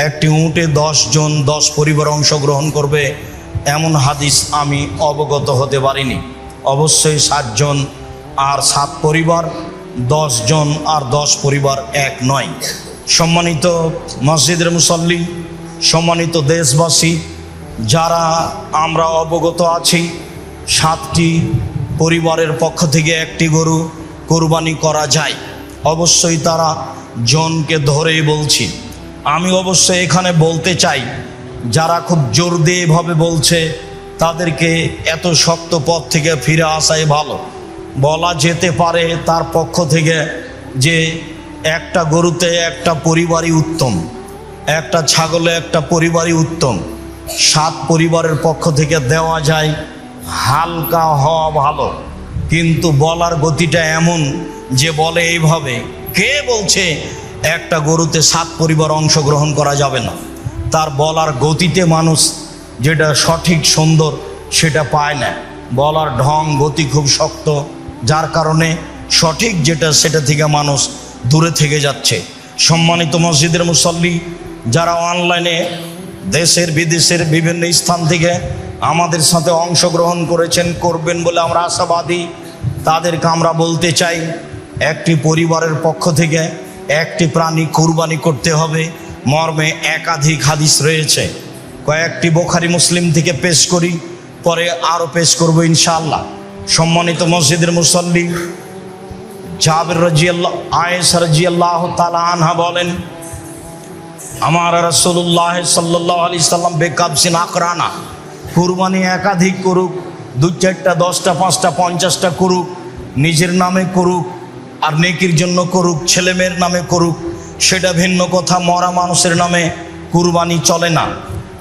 একটি উঁটে 10 জন 10 পরিবার অংশগ্রহণ করবে, এমন হাদিস আমি অবগত হতে পারিনি। অবশ্যই 7 জন আর 7 পরিবার, 10 জন আর 10 পরিবার এক নয়। সম্মানিত মসজিদের মুসল্লি, সম্মানিত দেশবাসী, যারা আমরা অবগত আছি 7টি পরিবারের পক্ষ থেকে একটি গরু কোরবানি করা যায়, অবশ্যই তারা জনকে ধরেই বলছি। আমি অবশ্যই এখানে বলতে চাই যারা খুব জোর দিয়ে এভাবে বলছে তাদেরকে এত শক্ত পথ থেকে ফিরে আসাই ভালো। বলা যেতে পারে তার পক্ষ থেকে যে একটা গরুতে একটা পরিবারই উত্তম, একটা ছাগলে একটা পরিবারই উত্তম, 7 পরিবারের পক্ষ থেকে দেওয়া যায়, হালকা হওয়া ভালো। কিন্তু বলার গতিটা এমন যে বলে এইভাবে, কে বলছে একটা গরুতে 7 পরিবার অংশগ্রহণ করা যাবে না? তার বলার গতিতে মানুষ যেটা সঠিক সুন্দর সেটা পায় না, বলার ঢং গতি খুব শক্ত, যার কারণে সঠিক যেটা সেটা থেকে মানুষ দূরে থেকে যাচ্ছে। সম্মানিত মসজিদের মুসল্লি, যারা অনলাইনে দেশের বিদেশের বিভিন্ন স্থান থেকে আমাদের সাথে অংশগ্রহণ করেছেন, করবেন বলে আমরা আশাবাদী, তাদেরকে আমরা বলতে চাই একটি পরিবারের পক্ষ থেকে একটি প্রাণী কুরবানি করতে হবে মর্মে একাধিক হাদিস রয়েছে। কয়েকটি বুখারী মুসলিম থেকে পেশ করি, পরে আরও পেশ করব ইনশাআল্লাহ। সম্মানিত মসজিদের মুসল্লি, জাবের রাদিয়াল্লাহু আয়েশা রাদিয়াল্লাহু তাআলা আনহা বলেন, আমার রাসূলুল্লাহ সাল্লাল্লাহু আলাইহি সাল্লাম বেকাবসিন আকরানা, কুরবানি একাধিক করুক, 2, 4টা 10টা 5টা 50টা করুক, নিজের নামে করুক আর নেকির জন্য করুক, ছেলেমেয়ের নামে করুক, সেটা ভিন্ন কথা। মরা মানুষের নামে কুরবানি চলে না,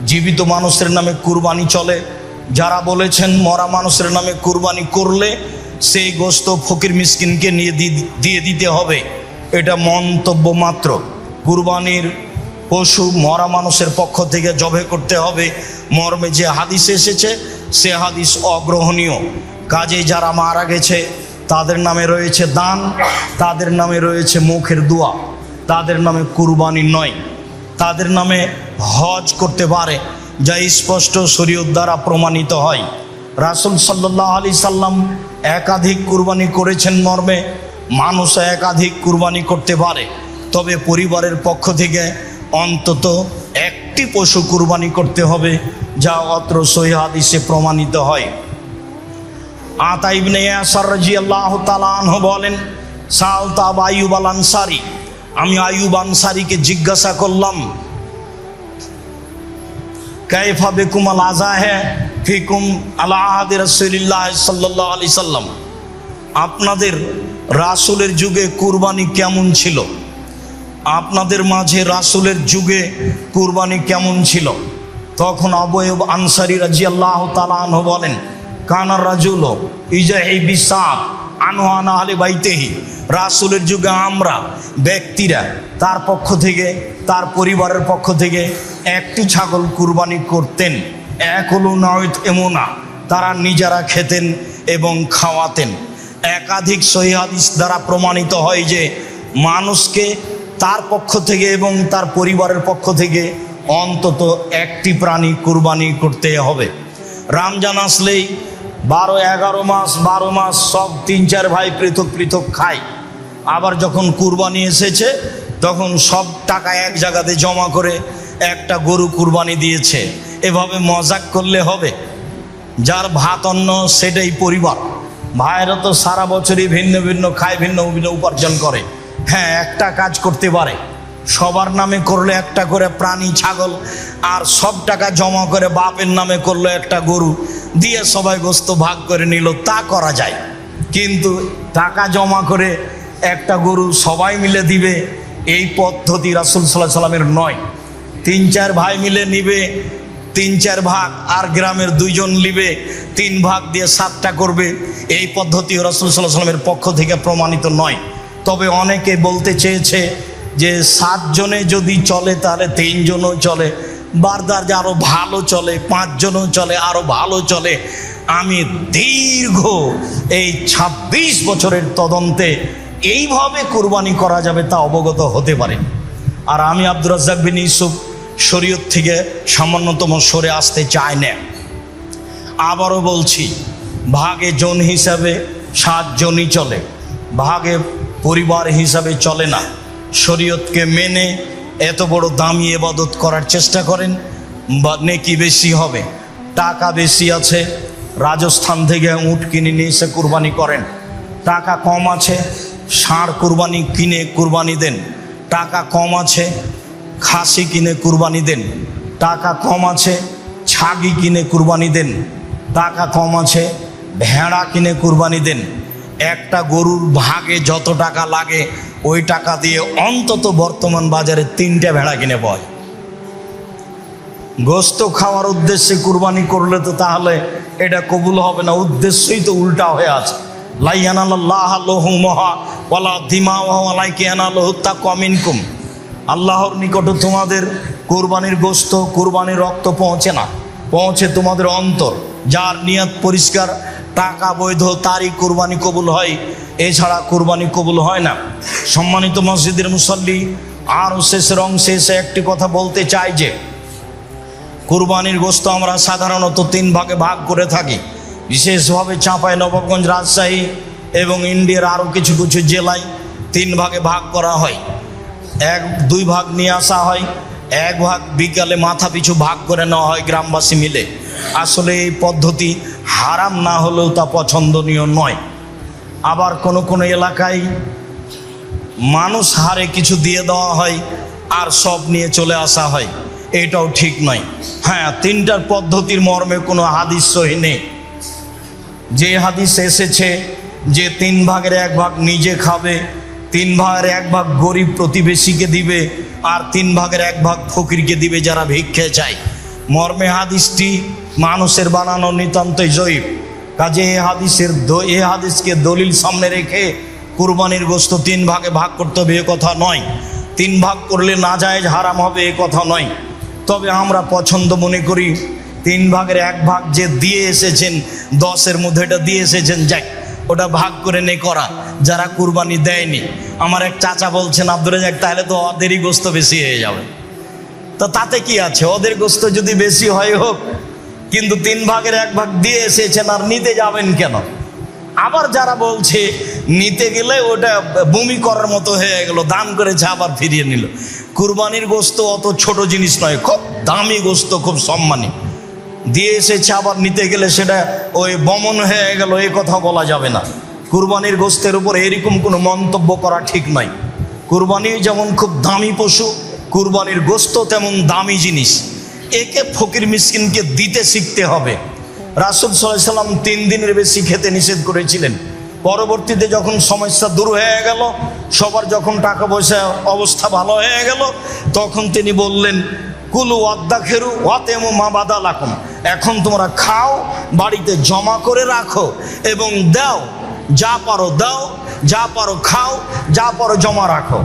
জীবিত মানুষের নামে কুরবানি চলে। যারা বলেছেন মরা মানুষের নামে কুরবানি করলে সেই গোশত ফকির মিসকিনকে নিয়ে দিয়ে দিতে হবে, এটা মন্তব্য মাত্র। কুরবানির পশু মরা মানুষের পক্ষ থেকে জবে করতে হবে মর্মে যে হাদিস এসেছে সে হাদিস অগ্রহণীয়। কাজে যারা মারা গেছে তাদের নামে রয়েছে দান, তাদের নামে রয়েছে মুখের দোয়া, তাদের নামে কুরবানি নয়। তাদের নামে হজ করতে পারে, যা স্পষ্ট শরীয়ত দ্বারা প্রমাণিত হয়। রাসূল সাল্লাল্লাহু আলাইহি সাল্লাম একাধিক কুরবানি করেছেন মর্মে মানুষ একাধিক কুরবানি করতে পারে, তবে পরিবারের পক্ষ থেকে অন্তত একটি পশু কুরবানি করতে হবে, যা অত্র সহিহ হাদিসে প্রমাণিত হয়। আতা ইবনে ইয়াসার রাদিয়াল্লাহু তাআলা আনহু বলেন, সাআলতু আবু আইয়ুব আল আনসারী, আমি আইয়ুব আনসারীকে জিজ্ঞাসা করলাম, কাইফা বিকুম আল আযাহে ফিকুম আলা আহাদি রাসূলিল্লাহ সাল্লাল্লাহু আলাইহি সাল্লাম, আপনাদের রাসূলের যুগে কুরবানি কেমন ছিল? আপনাদের মাঝে রাসূলের যুগে কুরবানি কেমন ছিল? তখন আবু আইয়ুব আনসারী রাদিয়াল্লাহু তাআলা আনহু বলেন, কানা রাজুল ইজাহি বিসাব আনহু আন আহলি বাইতিহি, রাসূলের যুগে আমরা ব্যক্তিরা তার পক্ষ থেকে, তার পরিবারের পক্ষ থেকে একটি ছাগল কুরবানি করতেন। একলু নয়ত এমনা, তারা নিজেরা খেতেন এবং খাওয়াতেন। একাধিক সহিহ হাদিস দ্বারা প্রমাণিত হয় যে মানুষকে তার পক্ষ থেকে এবং তার পরিবারের পক্ষ থেকে অন্তত একটি প্রাণী কুরবানি করতে হবে। রমজান আসলেই 12-11 মাস 12 মাস সব 3-4 ভাই পৃথক পৃথক খায়। আবার যখন কুরবানি এসেছে তখন সব টাকা এক জায়গাতে জমা করে একটা গরু কুরবানি দিয়েছে। এভাবে মজাক করলে হবে? যার ভাত অন্ন সেটাই পরিবার। ভাইয়েরা তো সারা বছরই ভিন্ন ভিন্ন খায়, ভিন্ন ভিন্ন উপার্জন করে। হ্যাঁ, একটা কাজ করতে পারে, সবার নামে করলে একটা করে প্রাণী ছাগল, আর সব টাকা জমা করে বাপের নামে করলো একটা গরু, দিয়ে সবাই গোস্ত ভাগ করে নিল, তা করা যায়। কিন্তু টাকা জমা করে একটা গরু সবাই মিলে দিবে, এই পদ্ধতি রাসূল সাল্লাল্লাহু আলাইহি সাল্লামের নয়। 3-4 ভাই মিলে নিবে 3-4 ভাগ, আর গ্রামের 2 জন নিবে 3 ভাগ দিয়ে 7টা করবে, এই পদ্ধতি রাসূল সাল্লাল্লাহু আলাইহি সাল্লামের পক্ষ থেকে প্রমাণিত নয়। তবে অনেকে বলতে চেয়েছে যে 7 জনে যদি চলে তাহলে 3 জনও চলে, বারদার যে আরও ভালো চলে, 5 জনও চলে, আরও ভালো চলে। আমি দীর্ঘ এই 26 বছরের তদন্তে এইভাবে কুরবানি করা যাবে তা অবগত হতে পারে। আর আমি আব্দুর রাজ্জাক বিন ইউসুফ শরীয়ত থেকে সামান্যতম সরে আসতে চাই না। আবারও বলছি, ভাগে জন হিসাবে 7 জনই চলে, ভাগে পরিবার হিসাবে চলে না। শরীয়তকে মেনে এত বড় দামি ইবাদত করার চেষ্টা করেন, বা নেকি বেশি হবে। টাকা বেশি আছে, রাজস্থান থেকে উট কিনে নিয়ে এসে কুরবানি করেন। টাকা কম আছে, ষাঁড় কুরবানি কিনে কুরবানি দেন। টাকা কম আছে, খাসি কিনে কুরবানি দেন। টাকা কম আছে, ছাগি কিনে কুরবানি দেন। টাকা কম আছে, ভেড়া কিনে কুরবানি দেন। একটা গরুর ভাগে যত টাকা লাগে ওই টাকা দিয়ে অন্তত বর্তমান বাজারে 3টা ভেড়া কিনে পায়। গোস্ত খাওয়ার উদ্দেশ্যে কুরবানি করলে তো তাহলে এটা কবুল হবে না, উদ্দেশ্যই তো উল্টা হয়ে আছে। লা ইয়ানালাল্লাহু লুহুমুহা ওয়ালা দিমাউহা ওয়ালাকিন ইয়ানালুহু তাকওয়া মিনকুম। আল্লাহর নিকটে তোমাদের কুরবানির গোস্ত, কুরবানির রক্ত পৌঁছে না, পৌঁছে তোমাদের অন্তর। যার নিয়ত পরিষ্কার, টাকা বৈধ, তারই কুরবানি কবুল হয়, এছাড়া কুরবানি কবুল হয় না। সম্মানিত মসজিদের মুসল্লি, আর শেষের অংশে এসে একটি কথা বলতে চাই যে কুরবানির গোস্ত আমরা সাধারণত 3 ভাগে ভাগ করে থাকি। বিশেষভাবে চাঁপাইনবাবগঞ্জ, রাজশাহী এবং ইন্ডিয়ার আরও কিছু কিছু জেলায় 3 ভাগে ভাগ করা হয়। 2 ভাগ নিয়ে আসা হয়, 1 ভাগ বিকালে মাথা পিছু ভাগ করে নেওয়া হয় গ্রামবাসী মিলে। আসলে এই পদ্ধতি হারাম না হলেও তা পছন্দনীয় নয়। আবার কোনো কোনো এলাকায় মানুষ হারে কিছু দিয়ে দেওয়া হয় আর সব নিয়ে চলে আসা হয়, এটাও ঠিক নয়। হ্যাঁ, 3টার পদ্ধতির মর্মে কোনো হাদিস সহি নেই। যে হাদিস এসেছে যে 3 ভাগের 1 ভাগ নিজে খাবে, 3 ভাগের 1 ভাগ গরিব প্রতিবেশীকে দিবে, আর 3 ভাগের 1 ভাগ ফকিরকে দিবে যারা ভিক্ষে চায়, মর্মে হাদিসটি মানুষের বানানো নিতান্তই জয়ীফ। কাজে এই হাদিসকে দলিল সামনে রেখে কুরবানির গোশত 3 ভাগে ভাগ করতে হবে এ কথা নয়। 3 ভাগ করলে নাজায়েজ হারাম হবে এ কথা নয়। তবে আমরা পছন্দ মনে করি 3 ভাগের 1 ভাগ যে দিয়ে এসেছেন, 10-এর মধ্যে এটা দিয়ে এসেছেন, যাক ওটা ভাগ করে নে করা। যারা কুরবানি দেয়নি, আমার এক চাচা বলছেন, আব্দুর রাজ্জাক তাহলে তো ওদেরই গোশত বেশি হয়ে যাবে। তো তাতে কি আছে, ওদের গোশত যদি বেশি হয় হোক, কিন্তু 3 ভাগের 1 ভাগ দিয়ে এসেছেন আর নিতে যাবেন কেন? আবার যারা বলছে নিতে গেলে ওটা বমি করার মতো হয়ে গেল, দান করেছে আবার ফিরিয়ে নিল। কুরবানির গোশত অত ছোট জিনিস নয়, খুব দামি গোশত, খুব সম্মানী। দিয়ে এসেছে আবার নিতে গেলে সেটা ওই বমন হয়ে গেল, এই কথা বলা যাবে না। কুরবানির গোশতের উপর এরকম কোনো মন্তব্য করা ঠিক নয়। কুরবানি যেমন খুব দামি পশু, কুরবানির গোশত তেমন দামি জিনিস। একে ফকির মিসকিনকে দিতে শিখতে হবে। রাসূল সাল্লাল্লাহু আলাইহি সাল্লাম 3 দিনের বেশি খেতে নিষেধ করেছিলেন। পরবর্তীতে যখন সমস্যা দূর হয়ে গেল, সবার যখন টাকা পয়সা অবস্থা ভালো হয়ে গেল, তখন তিনি বললেন, কুলু ওয়াদ্দাখিরু ওয়াতেমু মা বাদালাকুম। এখন তোমরা খাও, বাড়িতে জমা করে রাখো এবং দাও যা পারো দাও, যা পারো খাও, যা পারো জমা রাখো।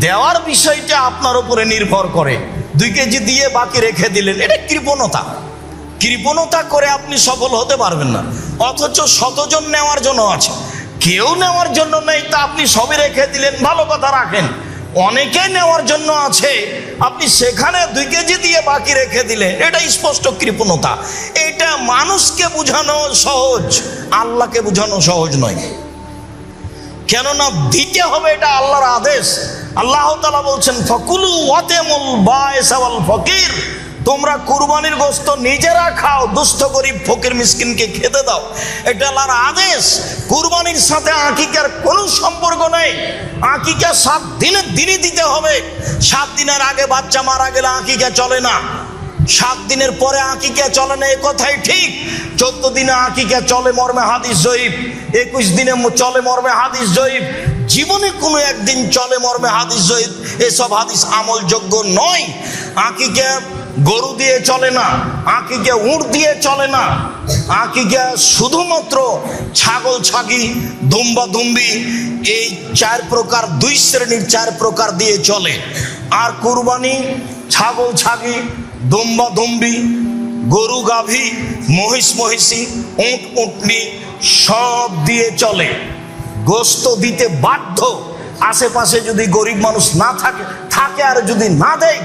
দেওয়ার বিষয়টা আপনার উপরে নির্ভর করে। 2 কেজি দিয়ে বাকি রেখে দিলেন, এটা কৃপণতা। কৃপণতা করে আপনি সফল হতে পারবেন না। অথচ শতজন নেওয়ার জন্য আছে, কেউ নেওয়ার জন্য নেই, তা আপনি সবই রেখে দিলেন, ভালো কথা, রাখেন। অনেকে নেওয়ার জন্য আছে, আপনি সেখানে 2 কেজি দিয়ে বাকি রেখে দিলেন, এটা স্পষ্ট কৃপণতা। এটা মানুষকে বোঝানো সহজ, আল্লাহকে বোঝানো সহজ নয়। কেননা দিতে হবে, এটা আল্লাহর আদেশ। আল্লাহ তাআলা বলছেন ফাকুলু ওয়াতামুল বাইস ওয়াল ফকির, তোমরা কুরবানির গোশত নিজেরা খাও, দুস্থ গরিব ফকির মিসকিনকে খেতে দাও, এটা আল্লাহর আদেশ। কুরবানির সাথে আকিকার কোনো সম্পর্ক নেই। আকিকা 7 দিনের দিনই দিতে হবে। 7 দিনের আগে বাচ্চা মারা গেলে আকিকা চলে না, 7 দিনের পরে আকিকা চলে না, এ কথাই ঠিক। 14 দিনে আকিকা চলে মর্মে হাদিস জয়ীফ, 21 দিনে চলে মর্মে হাদিস জয়ীফ, জীবনে কোনো একদিন চলে মর্মে হাদিস জয়ীফ। এসব হাদিস আমলযোগ্য নয়। আকিকা গরু দিয়ে চলে না, আকিকা উট দিয়ে চলে না, আকিকা শুধুমাত্র ছাগল ছাগি দুম্বা দুম্বি এই 4 প্রকার, 2 শ্রেণীর 4 প্রকার দিয়ে চলে। আর কুরবানি ছাগল ছাগি দুম্বা দুম্বি গরু গাভী মহিষ মহিষী উট উটনি সব দিয়ে চলে। গোশত দিতে বাধ্য। আশেপাশে যদি গরিব মানুষ না থাকে আর যদি না দেয়,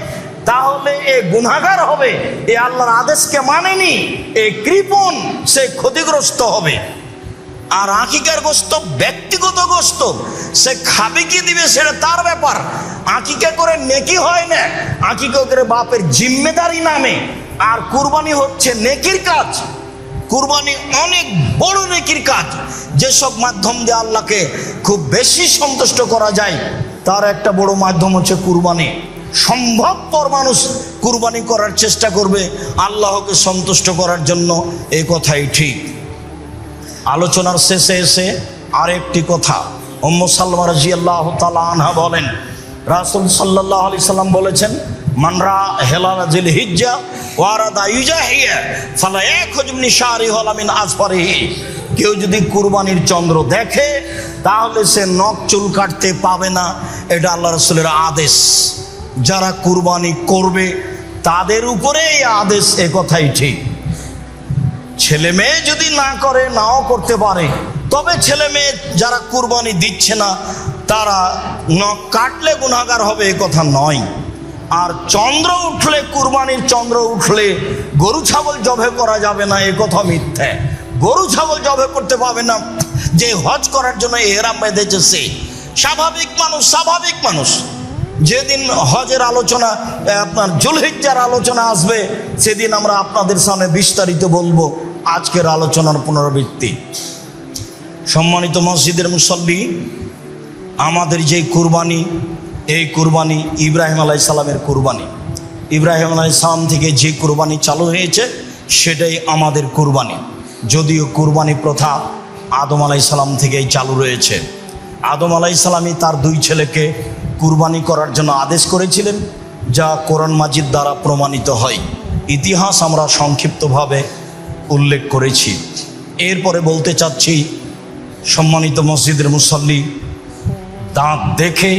তাহলে এ গুনাহগার হবে, এ আল্লাহর আদেশকে মানেনি, এ কৃপণ, সে ক্ষতিগ্রস্ত হবে। আর আকিকার গোশত ব্যক্তিগত গোশত, সে খাবে কি দিবে সেটা তার ব্যাপার। আকিকা করে নেকি হয় না, আকিকা করে বাপের জিম্মেদারি নামে। আর কুরবানি হচ্ছে নেকির কাজ। কুরবানি অনেক বড় নেকির কাজ, যেসব মাধ্যম দিয়ে আল্লাহকে খুব বেশি সন্তুষ্ট করা যায়, তার একটা বড় মাধ্যম হচ্ছে কুরবানি। সম্ভবপর মানুষ কুরবানি করার চেষ্টা করবে আল্লাহকে সন্তুষ্ট করার জন্য, এই কথাই ঠিক। আলোচনার শেষে এসে আরেকটি কথা, উম্মু সালমা রাদিয়াল্লাহু তাআলা আনহা বলেন, রাসূল সাল্লাল্লাহু আলাইহি সাল্লাম বলেছেন, মান রা হিলাল জিলহিজ্জা ওয়া আরাদা ইউজাহিয়া ফালা ইয়াখুজ মিন শারিহি ওয়ালা মিন আসফারিহি। কেউ যদি কুরবানির চন্দ্র দেখে, তাহলে সে নখ চুল কাটতে পাবে না, এটা আল্লাহ রাসূলের আদেশ। যারা কুরবানি করবে তাদের উপরে এই আদেশ, এ কথাই ঠিক। ছেলে মেয়ে যদি না করে, নাও করতে পারে, তবে ছেলে মেয়ে যারা কুরবানি দিচ্ছে না, তারা নখ কাটলে গুনাহগার হবে, এ কথা নয়। আর চন্দ্র উঠলে, কুরবানির চন্দ্র উঠলে গরু ছাগল জবে করা যাবে না, এ কথা মিথ্যা। গরু ছাগল জবে করতে পাবে না যে হজ করার জন্য ইহরাম বেঁধেছে সে। স্বাভাবিক মানুষ যেদিন হজের আলোচনা, আপনার জুলহিজ্জার আলোচনা আসবে, সেদিন আমরা আপনাদের সামনে বিস্তারিত বলবো। আজকের আলোচনার পুনরাবৃত্তি। সম্মানিত মসজিদের মুসল্লি, আমাদের যে কুরবানি, এই কুরবানি ইব্রাহিম আলাইহিস সালামের কুরবানি। ইব্রাহিম আলাইহিস সালাম থেকে যে কুরবানি চালু হয়েছে, সেটাই আমাদের কুরবানি। যদিও কুরবানি প্রথা আদম আলাইহিস সালাম থেকেই চালু রয়েছে। আদম আলাইহিস সালামই তার 2 ছেলেকে কুরবানি করার জন্য আদেশ করেছিলেন, যা কোরআন মাজিদ দ্বারা প্রমাণিত হয়। ইতিহাস আমরা সংক্ষিপ্তভাবে উল্লেখ করেছি। এরপরে বলতে চাচ্ছি, সম্মানিত মসজিদের মুসল্লি, দাঁত দেখে,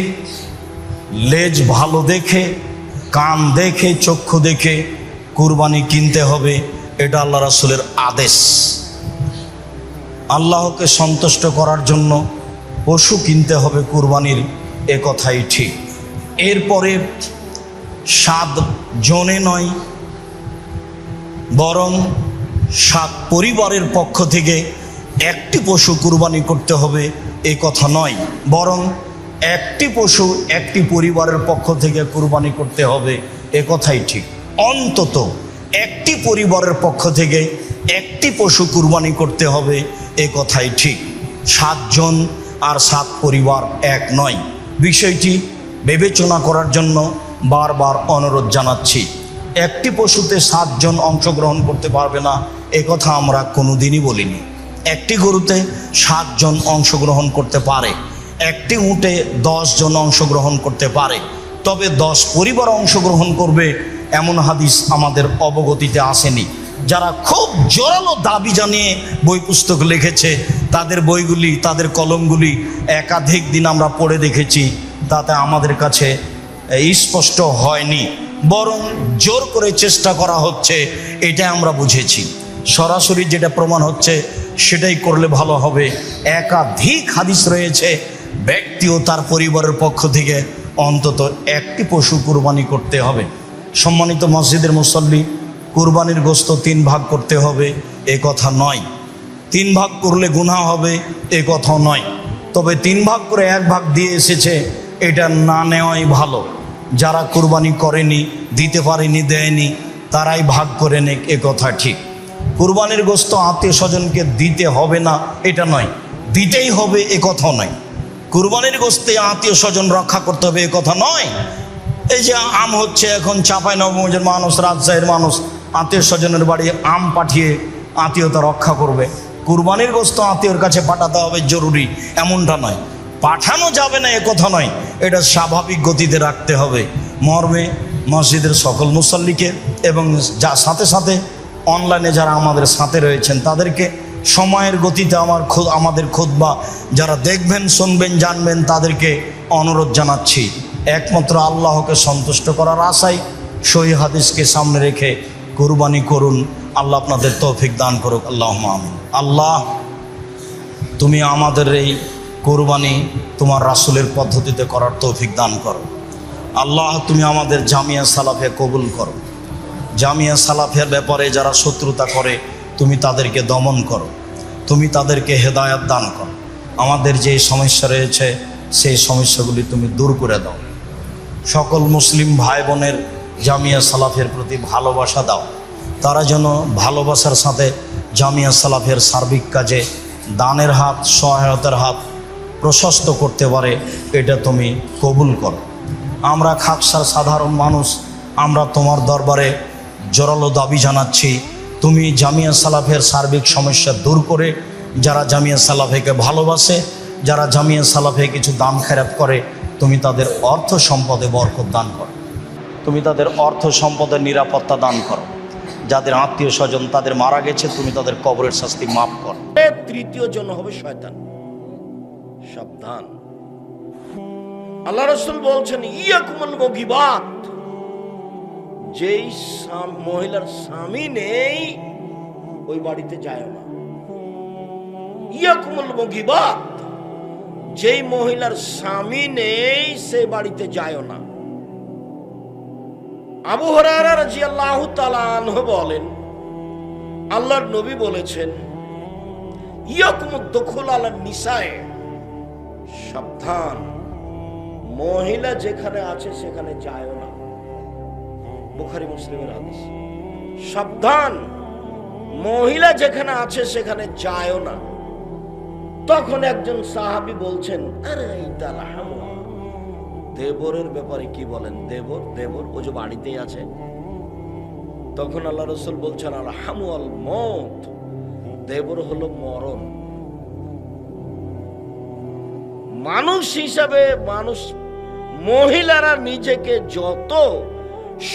লেজ ভালো দেখে, কান দেখে, চক্ষু দেখে কুরবানি কিনতে হবে, এটা আল্লাহ রাসূলের আদেশ। আল্লাহকে সন্তুষ্ট করার জন্য পশু কিনতে হবে কুরবানির, এ কথাই ঠিক। এরপরে 7 জনে নয়, বরং 7 পরিবারের পক্ষ থেকে একটি পশু কুরবানি করতে হবে, এ কথা নয়। বরং একটি পশু একটি পরিবারের পক্ষ থেকে কুরবানি করতে হবে, এ কথাই ঠিক। অন্তত একটি পরিবারের পক্ষ থেকে একটি পশু কুরবানি করতে হবে, এ কথাই ঠিক। 7 জন আর 7 পরিবার এক নয়। বিষয়টি বিবেচনা করার জন্য বারবার অনুরোধ জানাচ্ছি। একটি পশুতে 7 জন অংশগ্রহণ করতে পারবে না, এ কথা আমরা কোনোদিনই বলিনি। একটি গরুতে 7 জন অংশগ্রহণ করতে পারে, একটি উটে 10 জন অংশগ্রহণ করতে পারে। তবে 10 পরিবার অংশগ্রহণ করবে এমন হাদিস আমাদের অবগতিতে আসেনি। যারা খুব জোরালো দাবি জানিয়ে বই পুস্তক লিখেছে, তাদের বইগুলি, তাদের কলমগুলি একাধিক দিন আমরা পড়ে দেখেছি, তাতে আমাদের কাছে স্পষ্ট হয়নি, বরং জোর করে চেষ্টা করা হচ্ছে, এটা আমরা বুঝেছি। সরাসরি যেটা প্রমাণ হচ্ছে সেটাই করলে ভালো হবে। একাধিক হাদিস রয়েছে, ব্যক্তি ও তার পরিবারের পক্ষ থেকে অন্তত একটি পশু কুরবানি করতে হবে। সম্মানিত মসজিদের মুসল্লি, কুরবানির গোশত 3 ভাগ করতে হবে এ কথা নয়, 3 ভাগ করলে গুনাহ হবে এ কথাও নয়, তবে 3 ভাগ করে 1 ভাগ দিয়ে এসেছে, এটা না নেওয়াই ভালো। যারা কুরবানি করেনি, দিতে পারেনি, দেয়নি, তারাই ভাগ করে নেক, এ কথা ঠিক। কুরবানির গোশত আত্মীয় স্বজনকে দিতে হবে না এটা নয়, দিতেই হবে এ কথাও নয়। কুরবানির গোশতে আত্মীয় স্বজন রক্ষা করতে হবে এ কথা নয়। এই যে আম হচ্ছে, এখন চাঁপাইনবাবগঞ্জের মানুষ, রাজশাহীর মানুষ আত্মীয় স্বজনের বাড়ি আম পাঠিয়ে আত্মীয়তা রক্ষা করবে। কুরবানির গোশত আত্মীয়র কাছে পাঠাতে হবে জরুরি, এমনটা নয়। পাঠানো যাবে না এ কথা নয়, এটা স্বাভাবিক গতিতে রাখতে হবে। মর্মে মসজিদের সকল মুসল্লিকে এবং সাথে সাথে অনলাইনে যারা আমাদের সাথে রয়েছেন তাদেরকে সময়ের গতিতে আমাদের খুতবা যারা দেখবেন, শুনবেন, জানবেন, তাদেরকে অনুরোধ জানাচ্ছি, একমাত্র আল্লাহকে সন্তুষ্ট করার আশায় সহিহ হাদিসকে সামনে রেখে কুরবানি করুন। আল্লাহ আপনাদের তৌফিক দান করুক, আল্লাহুম্মা আমিন। আল্লাহ, তুমি আমাদের এই কুরবানি তোমার রাসূলের পদ্ধতিতে করার তৌফিক দান করো। আল্লাহ, তুমি আমাদের জামিয়া সালাফে কবুল করো। জামিয়া সালাফের ব্যাপারে যারা শত্রুতা করে তুমি তাদেরকে দমন করো, তুমি তাদেরকে হেদায়াত দান করো। আমাদের যে সমস্যা রয়েছে সেই সমস্যাগুলি তুমি দূর করে দাও। সকল মুসলিম ভাই বোনের জামিয়া সালাফের প্রতি ভালোবাসা দাও, তারা যেন ভালোবাসার সাথে জামিয়া সালাফের সার্বিক কাজে দানের হাত, সহায়তার হাত প্রশস্ত করতে পারে, এটা তুমি কবুল করো। আমরা খাকসার সাধারণ মানুষ, আমরা তোমার দরবারে জোরালো দাবি জানাচ্ছি, তুমি জামিয়া সালাফের সার্বিক সমস্যা দূর করে যারা জামিয়া সালাফেকে ভালোবাসে, যারা জামিয়া সালাফে কিছু দান খেরাত করে, তুমি তাদের অর্থ সম্পদে বরকত দান করো, তুমি তাদের অর্থ সম্পদের নিরাপত্তা দান করো। যাদের আত্মীয় স্বজন তাদের মারা গেছে, তুমি তাদের কবরের শাস্তি মাফ করো। তৃতীয় জন হবে শয়তান। সাবধান, আল্লাহ রাসূল বলছেন, ইয়াকুমুল মুগিবাত, যেই মহিলার স্বামী নেই ওই বাড়িতে যায় না। ইয়াকুমুল মুগিবাত, যেই মহিলার স্বামী নেই সে বাড়িতে যায় না। আবু হুরায়রা রাদিয়াল্লাহু তাআলা আনহু বলেন, আল্লাহর নবী বলেছেন, ইয়াকুমুদ দুখুল আলান নিসায়ে, সাবধান, মহিলা যেখানে আছে সেখানে যায় না। বুখারী মুসলিমের হাদিস। সাবধান, মহিলা যেখানে আছে সেখানে যায় না। তখন একজন সাহাবী বলছেন, আরে ইতাল হামু, দেবরের ব্যাপারে কি বলেন? দেবর ও যে বাড়িতেই আছে। তখন আল্লাহ রাসূল বলছেন, আল হামু আল মউত, দেবর হলো মরণ। মানুষ হিসাবে মহিলারা নিজেকে যত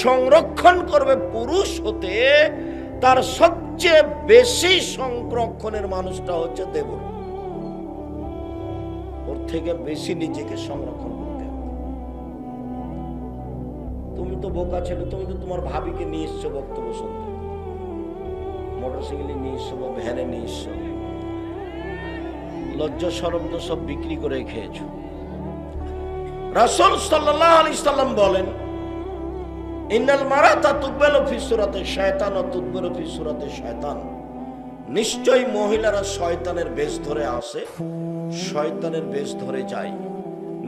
সংরক্ষণ করবে পুরুষ হতে, তার সবচেয়ে বেশি সংরক্ষণের মানুষটা হচ্ছে দেবর। ওর থেকে বেশি নিজেকে সংরক্ষণ করতে হবে। তুমি তো বোকা ছেলে, তুমি তো তোমার ভাবিকে নিয়ে এসছো বক্তব্য শুনতে, মোটরসাইকেলে নিয়ে এসছো বা ভ্যানে নিয়ে এসছো, লজ্জা শরম তো সব বিক্রি করে খেয়েছো। রাসূল সাল্লাল্লাহু আলাইহি সাল্লাম বলেন, ইন্নাল মারাতা তুকবালু ফি সূরাতি শায়তান ওয়া তুদবিরু ফি সূরাতি শায়তান, নিশ্চয়ই মহিলারা শয়তানের বেশ ধরে আসে, শয়তানের বেশ ধরে যায়।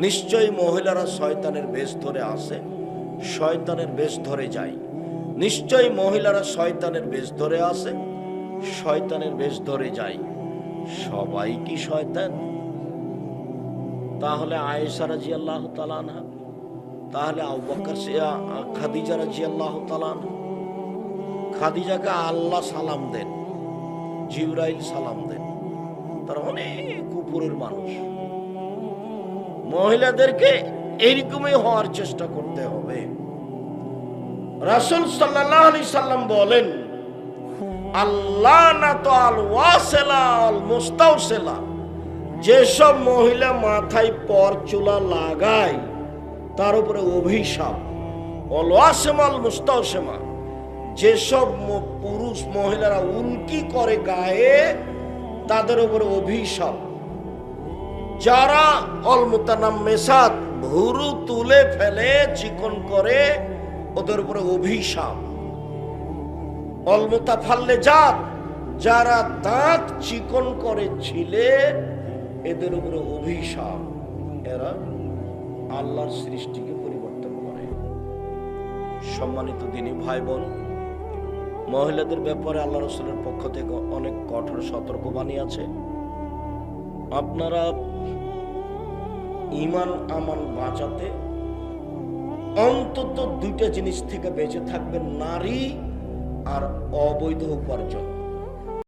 নিশ্চয়ই মহিলারা শয়তানের বেশ ধরে আসে, শয়তানের বেশ ধরে যায়। নিশ্চয়ই মহিলারা শয়তানের বেশ ধরে আসে, শয়তানের বেশ ধরে যায়। সবাই কি শয়তান? তাহলে আয়েশা রাদিয়াল্লাহু তাআলা আনহা, তাহলে আবু বকর, খাদিজা রাদিয়াল্লাহু তাআলা আনহা। খাদিজাকে আল্লাহ সালাম দেন, জিবরাইল সালাম দেন, তারা অনেক উপরের মানুষ। মহিলাদেরকে এইরকমই হওয়ার চেষ্টা করতে হবে। রাসূল সাল্লাল্লাহু আলাইহি সাল্লাম বলেন, আল্লাহ না তো আল ওয়াসেলা আল মুস্তাওসেলা, যেসব মহিলা মাথায় পরচুলা লাগায় তার উপরে অভিশাপ। অল ওয়াসেমা আল মুস্তাওসেমা, যেসব পুরুষ মহিলারা উল্কি করে গায়ে তাদের উপরে অভিশাপ। যারা অল মুতানাম্মিসাত, ভুরু তুলে ফেলে চিকন করে, ওদের উপরে অভিশাপ। অল মুতাফাল্লিজাত, যারা দাঁত চিকন করে ছিলে, এদের উপরে অভিশাপ। এরা আল্লাহর সৃষ্টিকে পরিবর্তন করে। সম্মানিত দিনী ভাই বোন, মহিলাদের ব্যাপারে আল্লাহ রাসূলের পক্ষ থেকে অনেক কঠোর সতর্কবাণী আছে। আপনারা ঈমান আমান বাঁচাতে অন্তত দুইটা জিনিস থেকে বেঁচে থাকবেন, নারী আর অবৈধ উপার্জন।